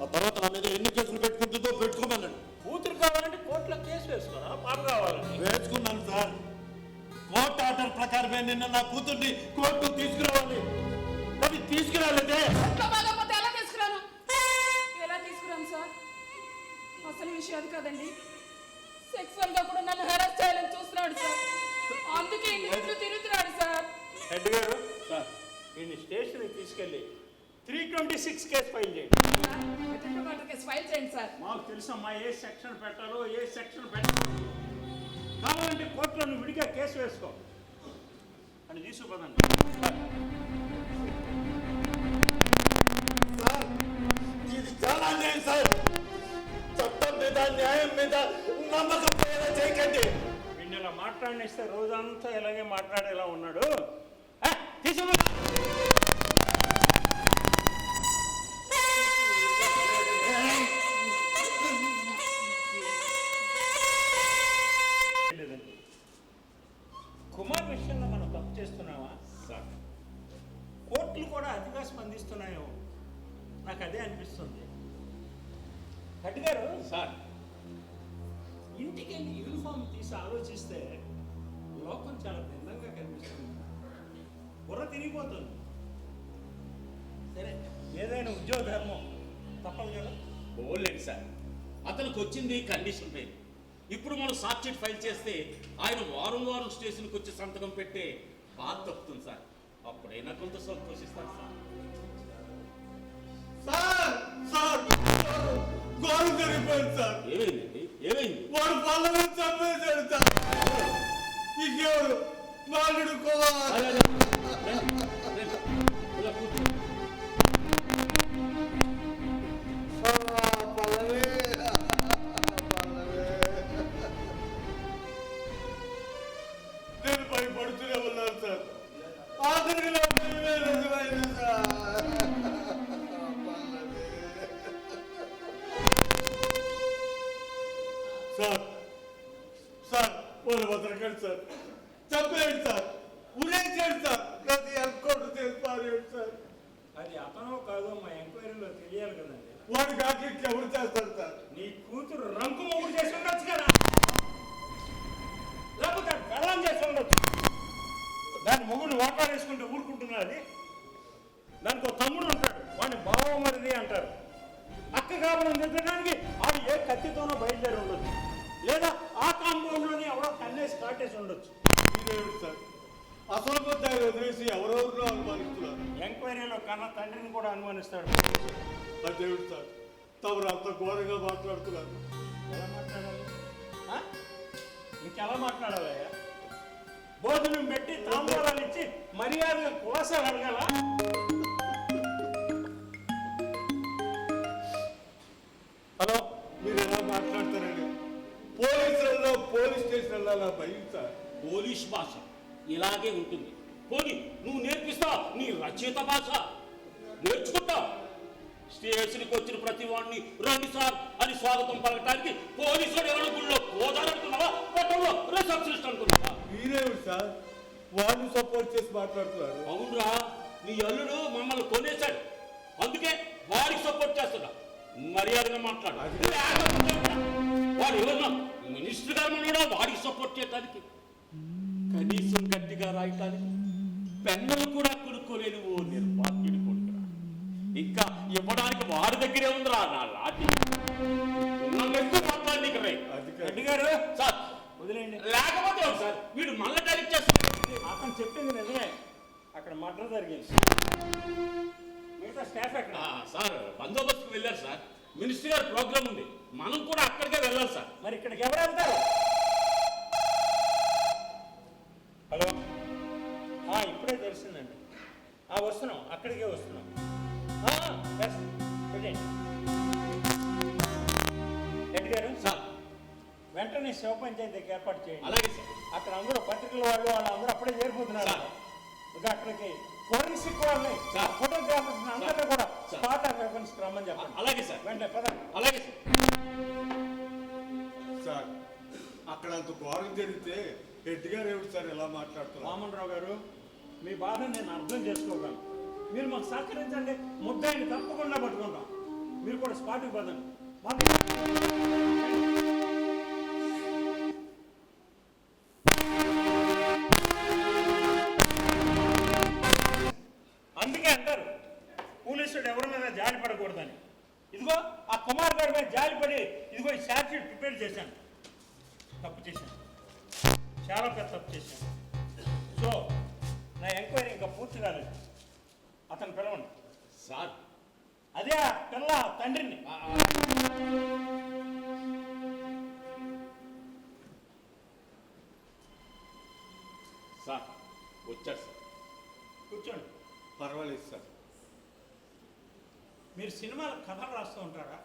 ఆ తర్వాత నా మీద ఎన్ని కేసులు పెట్టుకుంటుందో పెట్టుకోమనండి. కూతురు కావాలంటే కోర్టులో కేసు వేసుకోరా? పాప కావాలని వేసుకున్నాను సార్. కోర్టు ఆర్డర్ ప్రకారమే నిన్న నా కూతుర్ని కోర్టు తీసుకురావాలి. అది తీసుకురాలేదే ఒంట్లో బాగోకపోతే ఎలా తీసుకురాను? ఎలా తీసుకురాను సార్? అసలు విషయం అది కాదండి. సెక్సువల్ గా కూడా నన్ను హెరాస్ చేయాలని చూస్తున్నాడు సార్. అందుకే ఇంట్లో తిరుగుతున్నాడు సార్. హెడ్ గారు సార్ వీడిని స్టేషన్కి తీసుకెళ్ళి 326 కేసు ఫైల్ చేయండి. అటెండర్ వాటర్ కేసు ఫైల్ చేయండి సార్. మాకు తెలుసమ్మా ఏ సెక్షన్ పెట్టాలో ఏ సెక్షన్ పెట్టాలో. కావాలంటే కోర్టులో నువ్వు విడిగా కేసు వేసుకో అని తీసుకుపోదండి. సార్ ఇది చాలా అన్యాయం సార్. చట్టం మీద న్యాయం మీద నమ్మకం పోయేలా చేయకండి. వీడిని ఇలా మాట్లాడిస్తే రోజంతా ఇలాగే మాట్లాడేలా ఉన్నాడు. తీసుకుపో. కుమార్ విషయంలో మనం తప్పు చేస్తున్నావా? సార్ కోర్టులు కూడా అతిగా స్పందిస్తున్నాయో నాకు అదే అనిపిస్తుంది. హెడ్ గారు సార్ ఇంటికి వెళ్ళి యూనిఫామ్ తీసి ఆలోచిస్తే లోకం చాలా భిన్నంగా కనిపిస్తుంది. బుర్ర తిరిగిపోతుంది. సరే ఏదైనా ఉద్యోగ ధర్మం తప్పదు కదా. పోలేండి సార్, అతనికి వచ్చింది కండిషన్ పై. ఇప్పుడు మనం సార్ట్ షీట్ ఫైల్ చేస్తే ఆయన వారం వారం స్టేషన్కి వచ్చి సంతకం పెట్టే బాధ తప్పుతుంది సార్. అప్పుడైనా కొంత సంతోషిస్తాను సార్. సార్ సార్ గోరు జరిగిపోయింది సార్. ఏమైందండి? ఏమైంది? వాడు పల్లవి చంపేశాడు సార్. ఇంకెవరు నాలుగు కుమార్. ఇలా కూర్చో. పల్లవి నేను భయపడుతూనే ఉన్నాను సార్. ఆఖరికి నా భయమే నిజమైంది సార్. సార్ సార్ వాళ్ళు వదలకండి సార్. చంపేయండి సార్. ఉరేసేయండి సార్. ప్రతి ఎన్కౌంటర్ చేసి పారేయండి సార్. అది అతనో కాదో మా ఎంక్వైరీలో తెలియాలి కదండి. వాడు కాకి ఎవరు చేస్తారు సార్? నీ కూతురు రంకు మొగుడు చేసి ఉండొచ్చు కదా, లేకపోతే గళం చేసి ఉండొచ్చు. దాని మొగుడు వాటాలు వేసుకుంటూ ఊరుకుంటున్నది. దానికి ఒక తమ్ముడు ఉంటాడు, వాడిని బావమరిది అంటారు. అక్క కావాలని తిట్టడానికి ఆడు ఏ కత్తితోనో బయలుదేరి ఉండొచ్చు, లేదా ఆ కాంపౌండ్లోనే ఎవరో కన్నేసి కాటేసి ఉండొచ్చు. ఇదేమిటి సార్? అసలు కొద్ది వదిలేసి ఎవరెవరినో అనుమానిస్తున్నారు. ఎంక్వైరీలో కన్నా తండ్రిని కూడా అనుమానిస్తాడు. అదేమిటి సార్ తమరు అంత ఘోరంగా మాట్లాడుతున్నారు? ఎలా మాట్లాడాలి? ఆ? ఇంకెలా మాట్లాడాలయ్యా? భోజనం పెట్టి తాంబూలాలు ఇచ్చి మర్యాదగా కులాసాలు అడగాల? హలో మీరు ఎలా మాట్లాడతారండి? పోలీసులలో పోలీస్ స్టేషన్లో నా భయం సార్. పోలీస్ భాష ఇలాగే ఉంటుంది. పోనీ నువ్వు నేర్పిస్తావు నీ రచయిత భాష నేర్చుకుంటావు. స్టేషన్కి వచ్చిన ప్రతి వాడిని రండి సార్ అని స్వాగతం పలకటానికి పోలీసులు ఎవరి గుళ్ళో పోదారనుకున్నావా, పట్టణంలో రిసెప్షనిస్ట్ అనుకున్నావా? మీరేమిటి సార్ వాళ్ళు సపోర్ట్ చేసి మాట్లాడుతున్నారు? అవునురా, నీ అల్లుడు మమ్మల్ని కొనేశాడు, అందుకే వాడికి సపోర్ట్ చేస్తున్నా. మర్యాదగా మాట్లాడు. వాడు ఎవరన్నా మినిస్టర్ గారు ఉన్నాడా వాడికి సపోర్ట్ చేయడానికి? కనీసం గట్టిగా రాయటానికి పెన్నులు కూడా కొనుక్కోలేని ఓ నిర్భాగ్యుడి కొడుకురా. ఇంకా ఇవ్వడానికి వాడి దగ్గరే ఉందిరా నా లాఠీ. మాట్లాడి రెడ్డి గారు సార్ వదిలేండి. లేకపోతే ఎవరు సార్ వీడు మళ్ళీ డైరెక్ట్ చేస్తాడు. అతను చెప్పింది నిజమే, అక్కడ మర్డర్ జరిగింది. మిగతా స్టాఫ్ ఎక్కడ? సార్ బందోబస్తుకు వెళ్ళారు సార్. మినిస్టర్ గారి ప్రోగ్రామ్ ఉంది, మనం కూడా అక్కడికే వెళ్ళాలి సార్. మరి ఇక్కడికి ఎవరు వెళ్తారు? హలో, ఇప్పుడే తెలిసిందండి. వస్తున్నాం, అక్కడికే వస్తున్నాం. రెడ్డి గారు సార్ వెంటనే శివ పంచాయతీకి ఏర్పాటు చేయండి. అలాగే సార్. అక్కడ అందరూ పత్రికల వాళ్ళందరూ అప్పుడే చేరిపోతున్నారు. సార్. ఇక అక్కడికి ఫోరెన్సిక్ వాళ్ళని, సార్. ఫోటోగ్రాఫర్స్ అందరినీ కూడా సార్. స్పాట్ ఆఫ్ రెఫరెన్స్ రమ్మని చెప్పండి. అలాగే సార్. వెంటనే పదండి. అలాగే సార్. సార్ అక్కడ అంత ఘోరం జరిగితే హెడ్ గారు ఏమిటి సార్ ఎలా మాట్లాడుతున్నారు? వామనరావు గారు, మీ బాధను నేను అర్థం చేసుకోగలను. మీరు మాకు సహకరించండి, ముద్దాయిని తప్పకుండా పట్టుకుంటాం. మీరు కూడా స్పాట్కి పదండి. అందుకే అంటారు పోలీసుడు ఎవరి మీద జాలి పడకూడదని. ఇదిగో ఆ కుమార్ గారి మీద జాలి పడి ఇదిగో ఈ ఛార్జ్ షీట్ ప్రిపేర్ చేశాను. తప్పు చేశాను, చాలా పెద్ద తప్పు చేశాను. సో నా ఎంక్వైరీ ఇంకా పూర్తి కాలేదు. అతను పిలవండి. సార్ అదే ఆ పిల్ల తండ్రిని. సార్ వచ్చారు సార్. కూర్చోండి. పర్వాలేదు సార్. మీరు సినిమాల కథలు రాస్తూ ఉంటారా?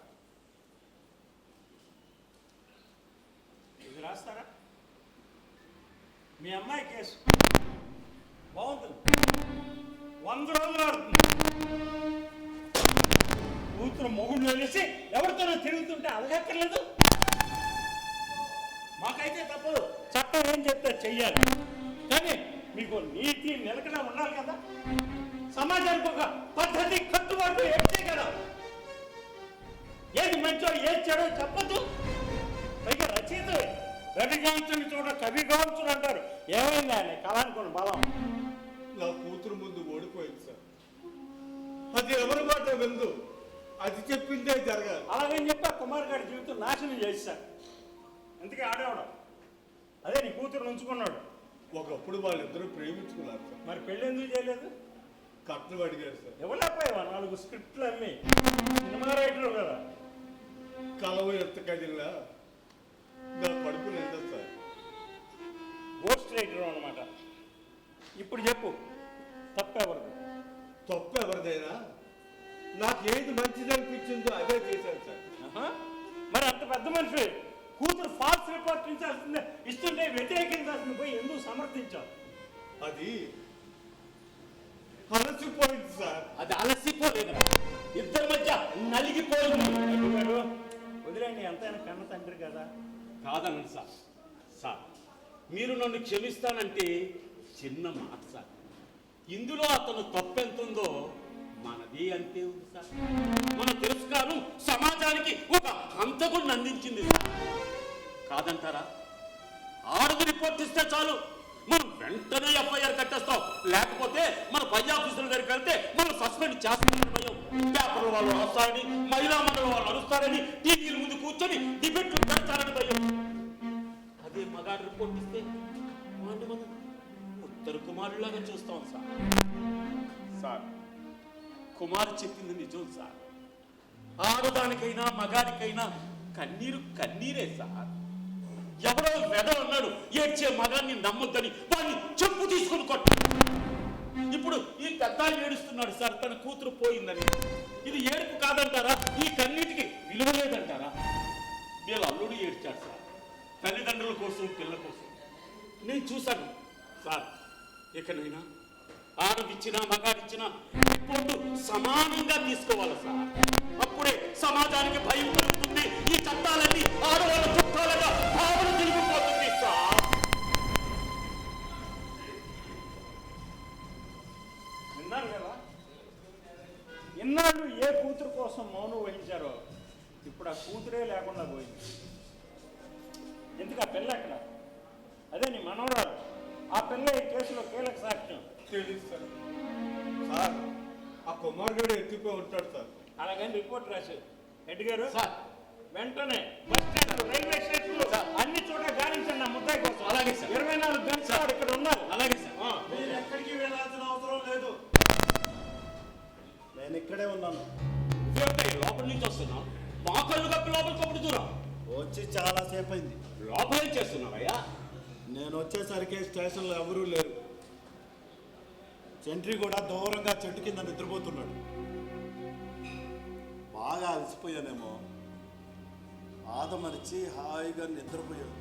ఇది రాస్తారా? మీ అమ్మాయి కేసు బాగుంటుంది, 100 రోజులు ఆడుతుంది. కూతురు మొగుడు వెళ్ళేసి ఎవరితోనో తిరుగుతుంటే అడగక్కర్లేదు. మాకైతే తప్పదు, చట్టం ఏం చెప్తే చెయ్యాలి. కానీ మీకు నీతి నిలకడ ఉండాలి కదా. సమాజానికి ఒక పద్ధతి కట్టుబాటు ఏడ్చే కదా. ఏది మంచో ఏది చెడో చెప్పద్దు. పైగా రచయిత రవిగాంచుని చూడ కవిగాంచుని అంటారు. ఏమైంది ఆయన కళానుకున్న బలం? నా కూతురు ముందు ఓడిపోయింది సార్. అది ఎవరి మాట విందు, అది చెప్పిందే జరగాలి. అలాగని చెప్పి ఆ కుమార్ గారి జీవితం నాశనం చేశారు. అందుకే ఆడేవడం. అదే నీ కూతురు ఉంచుకున్నాడు. ఒకప్పుడు వాళ్ళిద్దరూ ప్రేమించుకున్నారు సార్. మరి పెళ్ళి ఎందుకు చేయలేదు? కట్నం అడిగారు సార్. ఎవరైపోయావా 4 స్క్రిప్ట్లు అమ్మి? సినిమా రైటర్ కదా. కలవ ఎంత కదిలినా నా కడుపు నిండా సార్. గోస్ట్ రైటర్ అన్నమాట. ఇప్పుడు చెప్పు, తప్పెవరదు? తప్పు ఎవరిదైనా నాకు ఏది మంచిది అనిపించిందో అదే చేశాను సార్. మరి అంత పెద్ద మనిషి కూతురు ఫాల్స్ రిపోర్ట్ ఇస్తుంటే వ్యతిరేకించాల్సింది పోయి ఎందుకు సమర్థించావు? అది అలసిపోయింది సార్. అది అలసిపోలేదు, ఇద్దరి మధ్య నలిగిపోయింది. వదిలేండి, ఎంతైనా కన్న తండ్రి కదా. కాదనండి సార్. సార్ మీరు నన్ను క్షమిస్తానంటే చిన్న మాట సార్. ఇందులో అతను తప్పెంతుందో మనది అంతే ఉంది సార్. మన తిరస్కారం సమాజానికి ఒక హంతకుడిని అందించింది సార్. కాదంటారా? ఆడుగు రిపోర్ట్ ఇస్తే చాలు, మనం వెంటనే ఎఫ్ఐఆర్ కట్టేస్తాం. లేకపోతే మన పై ఆఫీసుల దగ్గరికి వెళ్తే మనం సస్పెండ్ చేస్తామని భయం. పేపర్ల వాళ్ళు వస్తారని, మహిళా మండలి వాళ్ళు అరుస్తారని, టీవీల ముందు కూర్చొని డిబేట్లు పెడతారని భయం. అదే మగాడు రిపోర్ట్ ఇస్తే వాడిని మనం ఉత్తర కుమారులాగా చూస్తాం సార్. సార్ కుమారు చెప్పింది నిజం సార్. ఆడదానికైనా మగాడికైనా కన్నీరు కన్నీరే సార్. ఎవడో వెద అన్నాడు ఏడ్చే మగాన్ని నమ్మొద్దని, వాడిని చెప్పు తీసుకుని కొట్టాడు. ఇప్పుడు ఈ పెద్ద ఏడుస్తున్నాడు సార్ తన కూతురు పోయిందని. ఇది ఏడుపు కాదంటారా? ఈ కన్నీటికి విలువ లేదంటారా? వీళ్ళ అల్లుడు ఏడ్చాడు సార్, తల్లిదండ్రుల కోసం పిల్ల కోసం. నేను చూశాను సార్. ఎక్కడైనా ఆడదిచ్చినా మగాడిచ్చినా రిపోర్టు సమానంగా తీసుకోవాలి సార్. అప్పుడే సమాజానికి భయం కలుగుతుంది. ఈ చట్టాలన్నీ ఆడవాళ్ళ చుట్టాలుగా భావన తిరిగిపోతుంది సార్. విన్నారు కదా, ఇన్నాళ్ళు ఏ కూతురు కోసం మౌనం వహించారో ఇప్పుడు ఆ కూతురే లేకుండా పోయింది. ఎందుకు ఆ పిల్ల ఎక్కడ? అదే నీ మనవరాలు. ఆ పిల్ల ఈ కేసులో కీలక సాక్ష్యం. తెలియదు సార్. సార్ ఆ కుమార్ గారు ఎత్తుకుపోయి ఉంటాడు సార్. అలాగని రిపోర్ట్ రాశారు హెడ్ గారు. సార్ వెంటనే బస్ స్టాండ్, రైల్వే స్టేషన్లు అన్ని చోట్ల గాలించండి నా ముద్దాయి కోసం. అలాగే సార్. 24 గంటలు ఇక్కడ ఉన్నారు. అలాగే సార్. మీరు ఎక్కడికి వెళ్ళాల్సిన అవసరం లేదు. నేను ఇక్కడే ఉన్నాను. లోపల నుంచి వస్తున్నావు, మా కళ్ళు కప్పి లోపలికి ఒకటి దూరం వచ్చి చాలా సేపు అయింది. లోపల ఏం చేస్తున్నావయ్యా? నేను వచ్చేసరికి స్టేషన్లో ఎవరూ లేరు. సెంట్రీ కూడా దూరంగా చెట్టు కింద నిద్రపోతున్నాడు. బాగా అలసిపోయానేమో, ఆదమరిచి హాయిగా నిద్రపోయాడు.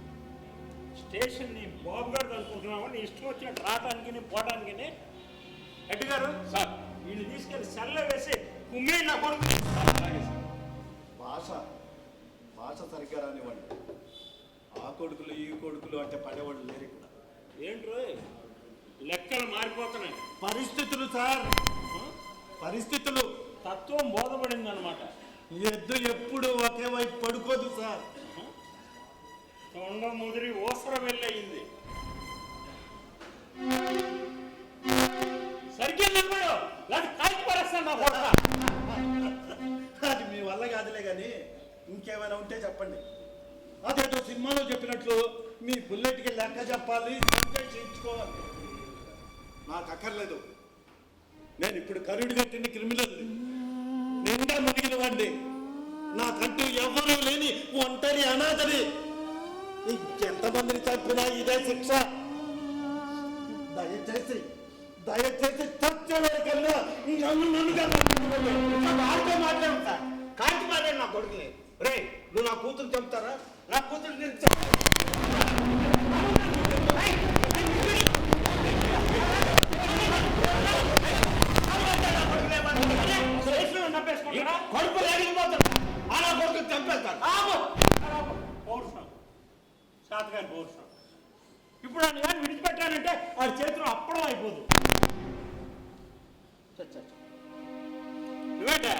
స్టేషన్ ని బాబు గారు అనుకుంటున్నావా? నీ ఇష్టం వచ్చినట్టు రావడానికి పోవడానికి. హెడ్ గారు సార్ వీళ్ళు తీసుకెళ్లి సెల్లో వేసి కుమ్మేళ్ళ నా కొడుకు. అలాగే సార్. భాష సరిగ్గా రానివ్వండి. ఆ కొడుకులు ఈ కొడుకులు అంటే పడేవాళ్ళు లేరు ఇక్కడ. ఏంట్రో లెక్కలు మారిపోతున్నాయి. పరిస్థితులు సార్, పరిస్థితులు. తత్వం బోధపడింది అనమాట. ఎద్దు ఎప్పుడు ఒకే వైపు పడుకోదు సార్. తొండ ముదిరి ఓసర వెళ్ళయింది. సరిగ్గా సరిగ్గా నిలబడు లేదా కాల్చి పడేస్తాను నా కొడుక. అది మీ వల్ల కాదులే కానీ ఇంకేమైనా ఉంటే చెప్పండి. అదేదో సినిమాలో చెప్పినట్లు మీ బుల్లెట్కి లెక్క చెప్పాలి, సంజయ్ చేయించుకోవాలి. నాకు అక్కర్లేదు. నేను ఇప్పుడు కరుడు కట్టిన క్రిమినల్, నిండా మునిగిన వాడిని. నాకంటూ ఎవరూ లేని ఒంటరి అనాథని. ఇంకెంతమందిని చంపినా ఇదే శిక్ష. దయచేసి దయచేసి చచ్చేవారికల్లా నన్ను వాళ్ళతో మాట్లాడు సార్, కాల్చి మాట్లాడు నా కొడుకుని. రే, నువ్వు నా కూతురు చంపుతారా? నా కూతురు నేను కడుపు లేకపోతాడు, అలా కొడుకు చంపేస్తాడు. పౌరుషం, శాతగాని పౌరుషం. ఇప్పుడు నన్ను కానీ విడిచిపెట్టానంటే వాడి చేతిలో అప్పడం అయిపోదు. నువ్వేంటే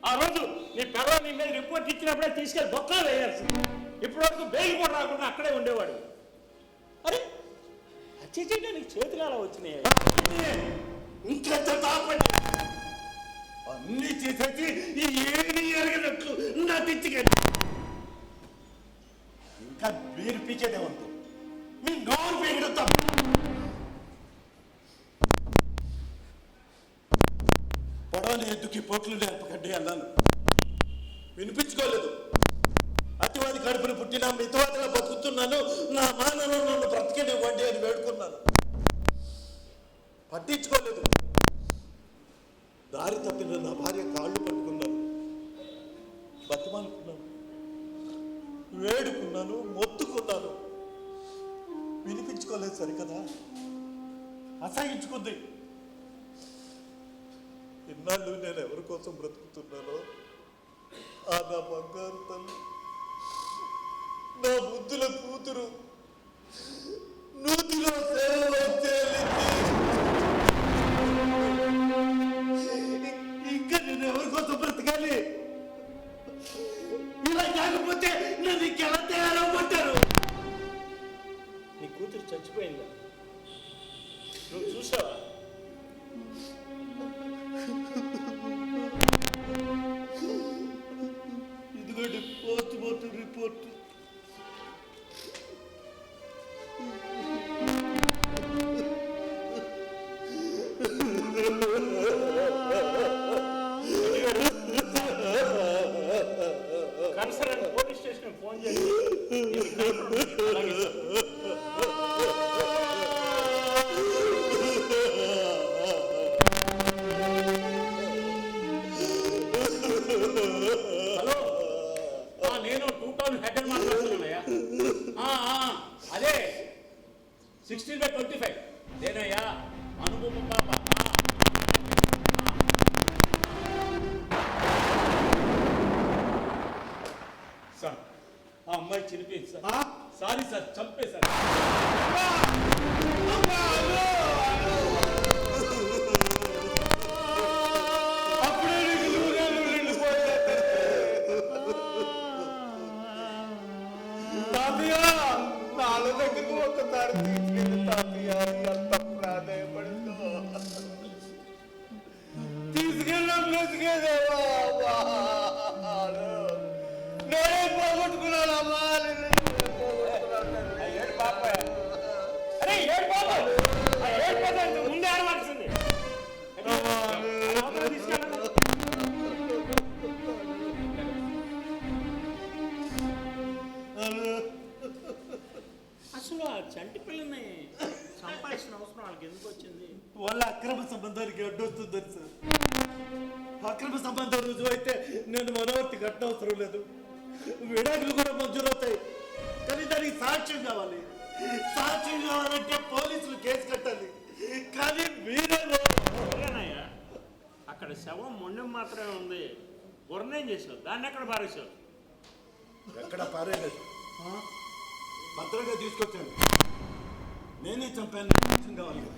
ఆ రోజు నీ పెరవ నీ మీద రిపోర్ట్ ఇచ్చినప్పుడే తీసుకెళ్ళి బొక్కలు వేయాల్సింది. ఇప్పటి వరకు బెయిల్ కూడా రాకుండా అక్కడే ఉండేవాడు. అరే అచ్చేటంటే నీకు చేతులు అలా వచ్చినాయి. ఇంకెంత తాపండి. అన్ని చేసేసి ఈ ఏమి ఎరగనట్లు నా తెచ్చికెళ్ళి ఇంకా మీరు పీకేదే ఉంది. మీ నోరు పీకడం తప్ప. పొడవని ఎద్దుకి పోట్లు నేర్పకండి అన్నాను, వినిపించుకోలేదు. అతివాది కడుపును పుట్టిన మితవాదిగా బతుకుతున్నాను, నా మానవులు నన్ను బ్రతికేనివ్వండి అని వేడుకున్నాను. పట్టించుకోలేదు. దారి తప్పిన నా భార్య కాళ్ళు పట్టుకున్నాను, బతిమాలుకున్నాను, వేడుకున్నాను, మొత్తుకున్నాను. వినిపించుకోలేదు సరికదా, అసహించుకుంది. ఇన్నాళ్ళు నేను ఎవరి కోసం బ్రతుకుతున్నానో ఆ నా బంగారు తల్లి, నా బుద్ధుల కూతురు నూతిలో సేవలో ఇంకా నేను ఎవరి కోసం బ్రతకాలి? ఇలా కాకపోతే నన్ను ఇంకెలా తయారవ్వమంటారు? నీ కూతురు చచ్చిపోయిందా? నువ్వు చూసావా? ఇదిగోండి post mortem report. Concern police station phone చేసి హలో, నేను 2 టౌన్ హెడ్ మాట్లాడుతున్నానయ్యా. అదే 16/25 నేనయ్యా అనుభవం పాప. సార్, ఆ అమ్మాయి చనిపోయింది సార్. సారీ సార్, చంపేశారు. నాలుగు దగ్గరకు ఒకసారి తీసుకెళ్ళి తాతయ్య ఎంత ప్రాధాయపడుతూ తీసుకెళ్ళాం. నేనే పోగొట్టుకున్నానమ్మా. ఏడు బాబాయ్, అరే ఏడు బాబాయ్, ఏడు బాబాయ్ ముందే ఆడవలసింది. అసలు ఆ చంటి పిల్లని సంపాదించిన అవసరం వాళ్ళకి ఎందుకు వచ్చింది? వాళ్ళ అక్రమ సంబంధానికి అడ్డొస్తుందని సార్. అక్రమ సంబంధం రుజువు అయితే నేను మనవర్తి కట్టనవసరం లేదు, విడాకులు కూడా మంజూరవుతాయి. కానీ దానికి సాక్ష్యం కావాలి. సాక్ష్యం కావాలంటే పోలీసులు కేసు కట్టాలి. కానీ అయ్యా, అక్కడ శవం మొండెం మాత్రమే ఉంది. గుర్రం చేసావు, దాన్ని ఎక్కడ పారేసావు? ఎక్కడ పారేయలేదు, భద్రంగా తీసుకొచ్చాను. నేనే చంపాను, సాక్ష్యం కావాలి కదా.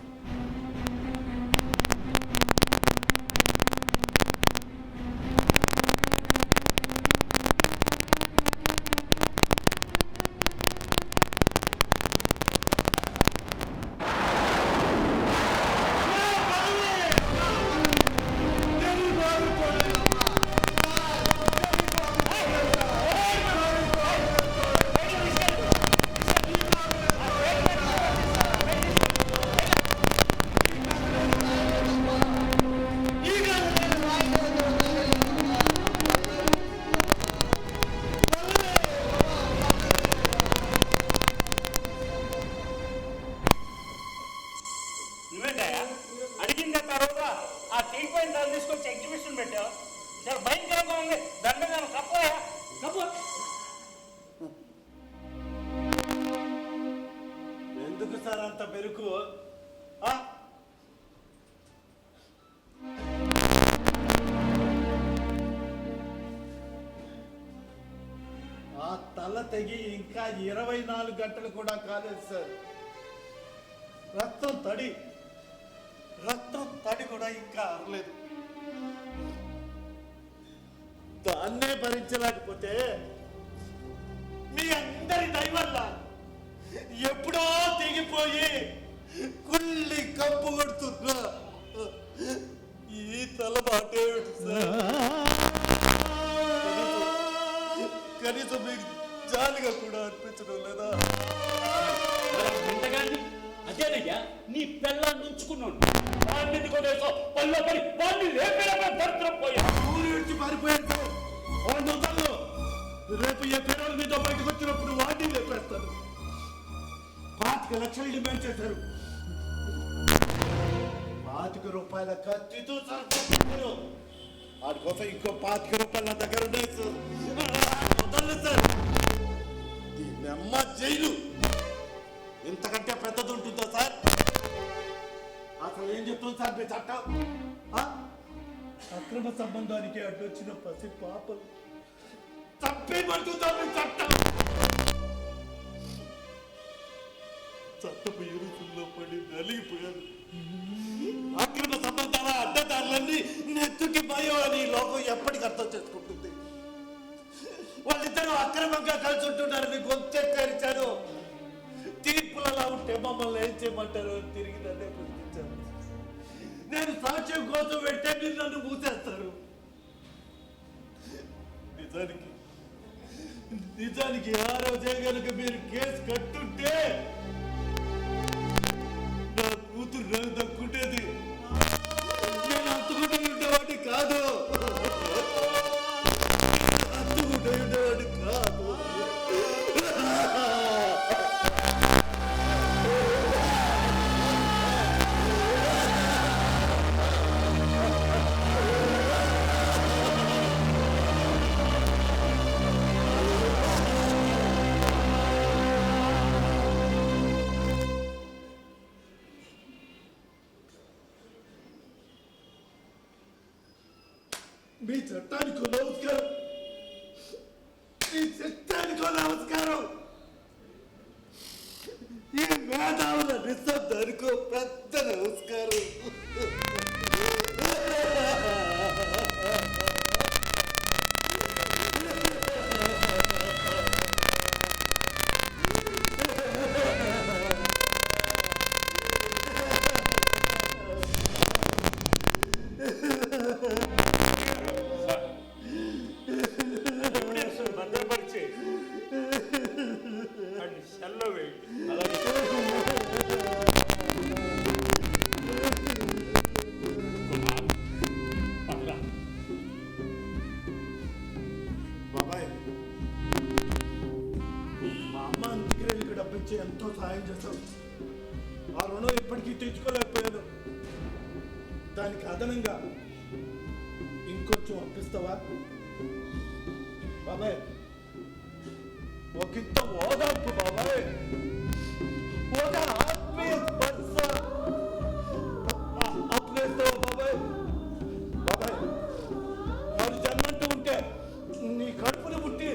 పిల్లలు తీసుకొచ్చి ఎగ్జిబిషన్ పెట్టావు. చాలా భయంకరంగా ఉంది. దండగా కప్పయా కప్పు. ఎందుకు సార్ అంత బెరుకు? ఆ? ఆ తల తెగి ఇంకా 24 గంటలు కూడా కాలేదు సార్. రక్తం తడి కూడా ఇంకా అరలేదు. దాన్నే భరించలేకపోతే మీ అందరి దయ వల్ల ఎప్పుడో తెగిపోయి కుళ్ళి కప్పు కొడుతున్నా ఈ తల మాటేమిటి సార్? కనీసం మీకు జాలిగా కూడా అనిపించడం లేదా? అదేనయ్యా నీ పెళ్ళాన్ని ఉంచుకున్నాను. వాడిని కొనేసో పళ్ళ పడి వాడిని లేపేలా దరిద్రం పోయా. ఊరు విడిచి పారిపోయాడు సార్. వాడిని వదలను. రేపు ఏ పేరోల మీద బయటకు వచ్చినప్పుడు వాడిని లేపేస్తాను. 25 లక్షలు డిమాండ్ చేశారు. 25 రూపాయల ఖర్చుతో సరిపోతున్నారు. వాడి కోసం ఇంకో 25 రూపాయలు నా దగ్గర ఉన్నాయి సార్. వదలను సార్. దీని అమ్మ జైలు ఇంతకంటే పెద్దది ఉంటుందా సార్? అసలు ఏం చెప్తుంది సార్ మీ చట్టం? అక్రమ సంబంధానికి అడ్డొచ్చిన పసి పాపలు తప్పేమంటుందా మీ చట్టం? చట్టపు ఇరుకుల్లో పడి నలిగిపోయారు. అక్రమ సంబంధాల అడ్డదారులన్నీ నెత్తుకి భయం అని లోకం ఎప్పటికి అర్థం చేసుకుంటుంది. వాళ్ళిద్దరూ అక్రమంగా కలిసి ఉంటున్నారని గొంతెక్కరిచారు. తీర్పులలా ఉంటే మమ్మల్ని ఏం చేయమంటారు తిరిగి నన్నే ప్రశ్నించారు. నేను సాక్ష్యం కోసం వెంటే మీరు నన్ను మూసేస్తారు. నిజానికి ఆ రోజే కనుక మీరు కేసు కట్టుంటే నా కూతురు నాకు దక్కుంటేది. నేను అంతుకుంటూ ఉండేవాడిని కాదు. అంతుకుంటూ ఉండేవాడిని కాదు. మీ చట్టానికి నమస్కారం. మీ చట్టానికి నమస్కారం. ఈ మేధావుల నిశ్శబ్దానికి పెద్ద నమస్కారం. భద్రపరిచి అన్ని సెల్లో వేయండి. బాబాయ్, మా అమ్మ అంత్యక్రియలకు డబ్బిచ్చి ఎంతో సహాయం చేశావు. ఆ రుణం ఇప్పటికీ తెచ్చుకోలేకపోయాను. దానికి అదనంగా ఇంకొంచెం అప్పిస్తావా బాబాయ్? ఒకంత ఓదార్పు బాబాయ్, ఒక ఆత్మీయ స్పర్శ అప్పిస్తావా బాబాయ్? బాబాయ్, మరి జన్మంటూ ఉంటే నీ కడుపును పుట్టి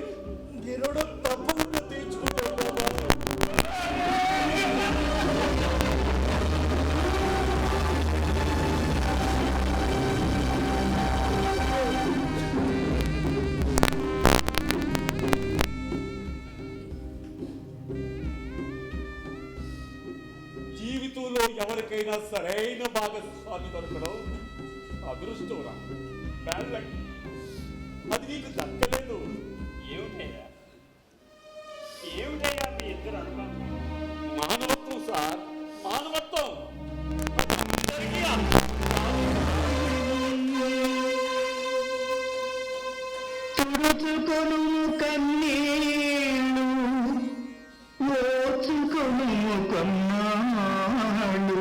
నీ రుణం తప్పకుండా తీర్చుకుంటావు బాబాయ్. జీవితంలో ఎవరికైనా సరైన భాగస్వామి దొరకడం అదృష్టంరా. అది నీకు దక్కలేదు. ఏమిటయ్యా మీ ఇద్దరు అనుభవం? మానవత్వం సార్, మానవత్వం. అందరికీ తుడుచుకొను కన్నీళ్ళు ఓర్చుకొను కొన్నాళ్ళు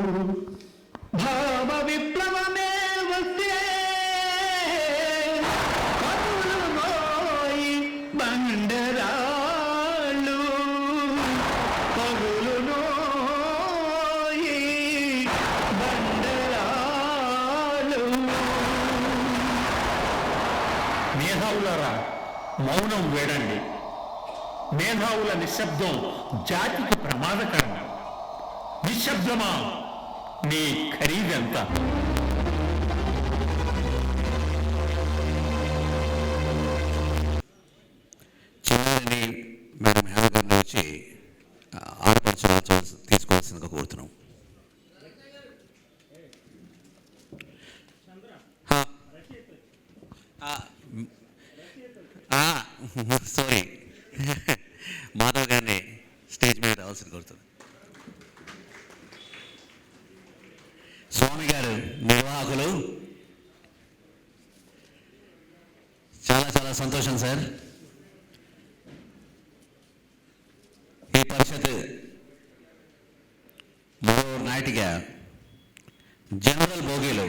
భావ విప్లవమే వస్తే మేధావులారా, మౌనం వేడండి. మేధావుల నిశ్శబ్దం జాతికి ప్రమాదకరం. నిశ్శబ్దమా, నీ ఖరీదెంత? చిన్నారిని మేడం హేమ గారిని వచ్చి ఆడపడుచు తీసుకోవాల్సిందిగా కోరుతున్నాం. సారీ, మాధవ్ గారిని స్టేజ్ మీద రావాల్సింది కోరుతున్నాం. స్వామి గారు నిర్వాహకులు, చాలా చాలా సంతోషం సార్. ఈ పరిషత్ మరో నాటిగా జనరల్ భోగిలు